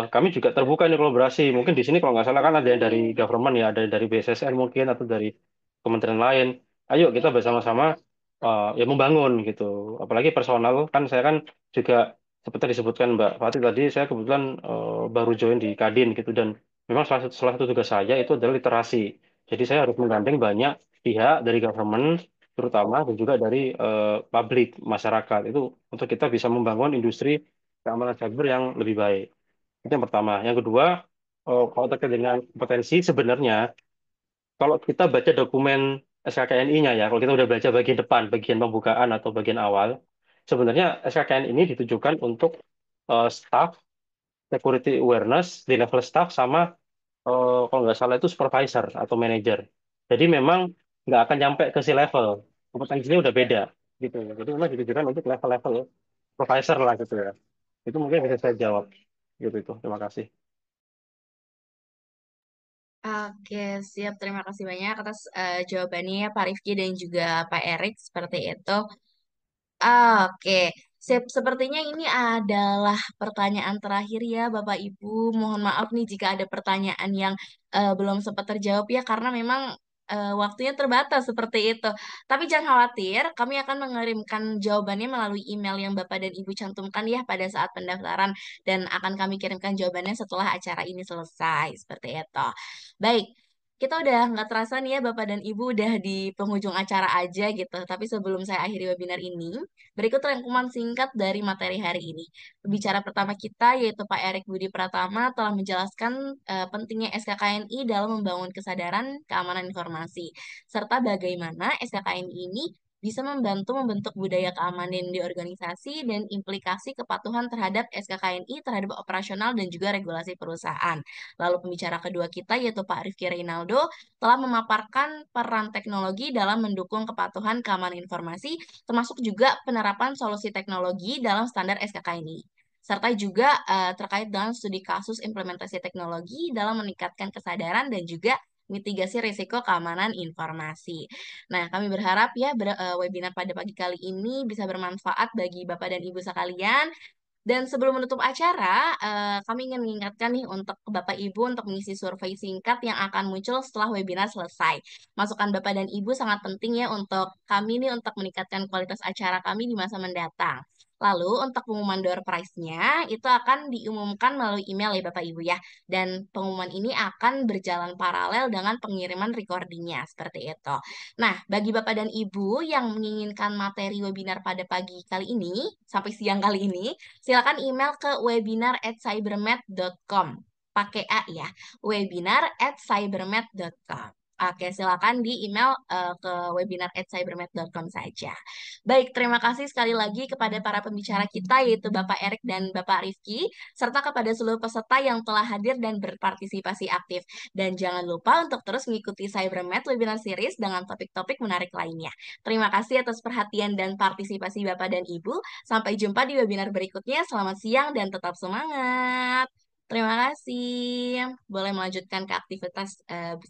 kami juga terbuka nih kolaborasi. Mungkin di sini kalau nggak salah kan ada yang dari government ya, ada yang dari BSSN mungkin atau dari kementerian lain. Ayo kita bersama-sama ya membangun gitu. Apalagi personal kan saya kan juga seperti disebutkan Mbak Fatih tadi saya kebetulan baru join di Kadin gitu dan memang salah satu tugas saya itu adalah literasi. Jadi saya harus menggandeng banyak pihak dari government terutama dan juga dari publik masyarakat itu untuk kita bisa membangun industri keamanan cyber yang lebih baik. Itu yang pertama. Yang kedua, kalau terkait dengan kompetensi sebenarnya kalau kita baca dokumen SKKNI-nya ya, kalau kita udah baca bagian depan, bagian pembukaan atau bagian awal, sebenarnya SKKN ini ditujukan untuk staff, security awareness di level staff sama kalau nggak salah itu supervisor atau manager. Jadi memang nggak akan nyampe ke si level, kompetensinya udah beda gitu. Jadi memang ditujukan untuk level-level supervisor lah gitu ya. Itu mungkin bisa saya jawab gitu itu. Terima kasih. Oke, siap. Terima kasih banyak atas jawabannya Pak Rifki dan juga Pak Erik seperti itu. Oke, Sepertinya ini adalah pertanyaan terakhir ya Bapak Ibu. Mohon maaf nih jika ada pertanyaan yang belum sempat terjawab ya karena memang waktunya terbatas seperti itu. Tapi jangan khawatir, kami akan mengirimkan jawabannya melalui email yang Bapak dan Ibu cantumkan ya pada saat pendaftaran dan akan kami kirimkan jawabannya setelah acara ini selesai. Seperti itu. Baik. Kita udah nggak terasa nih ya Bapak dan Ibu udah di penghujung acara aja gitu. Tapi sebelum saya akhiri webinar ini, berikut rangkuman singkat dari materi hari ini. Pembicara pertama kita yaitu Pak Erik Budi Pratama telah menjelaskan pentingnya SKKNI dalam membangun kesadaran keamanan informasi, serta bagaimana SKKNI ini bisa membantu membentuk budaya keamanan di organisasi dan implikasi kepatuhan terhadap SKKNI terhadap operasional dan juga regulasi perusahaan. Lalu pembicara kedua kita yaitu Pak Rifki Reynaldo telah memaparkan peran teknologi dalam mendukung kepatuhan keamanan informasi termasuk juga penerapan solusi teknologi dalam standar SKKNI, serta juga terkait dengan studi kasus implementasi teknologi dalam meningkatkan kesadaran dan juga mitigasi risiko keamanan informasi. Nah, kami berharap ya webinar pada pagi kali ini bisa bermanfaat bagi Bapak dan Ibu sekalian. Dan sebelum menutup acara, kami ingin mengingatkan nih untuk Bapak Ibu untuk mengisi survei singkat yang akan muncul setelah webinar selesai. Masukan Bapak dan Ibu sangat penting ya untuk kami nih untuk meningkatkan kualitas acara kami di masa mendatang. Lalu untuk pengumuman door prize-nya itu akan diumumkan melalui email ya Bapak Ibu ya. Dan pengumuman ini akan berjalan paralel dengan pengiriman recordingnya seperti itu. Nah, bagi Bapak dan Ibu yang menginginkan materi webinar pada pagi kali ini, sampai siang kali ini, silakan email ke webinar@cybermed.com. Pakai A ya, webinar@cybermed.com. Oke, silakan di email ke webinar@cybermed.com saja. Baik, terima kasih sekali lagi kepada para pembicara kita, yaitu Bapak Erik dan Bapak Rifki, serta kepada seluruh peserta yang telah hadir dan berpartisipasi aktif. Dan jangan lupa untuk terus mengikuti CyberMed Webinar Series dengan topik-topik menarik lainnya. Terima kasih atas perhatian dan partisipasi Bapak dan Ibu. Sampai jumpa di webinar berikutnya. Selamat siang dan tetap semangat. Terima kasih. Boleh melanjutkan ke aktivitas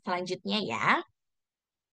selanjutnya ya.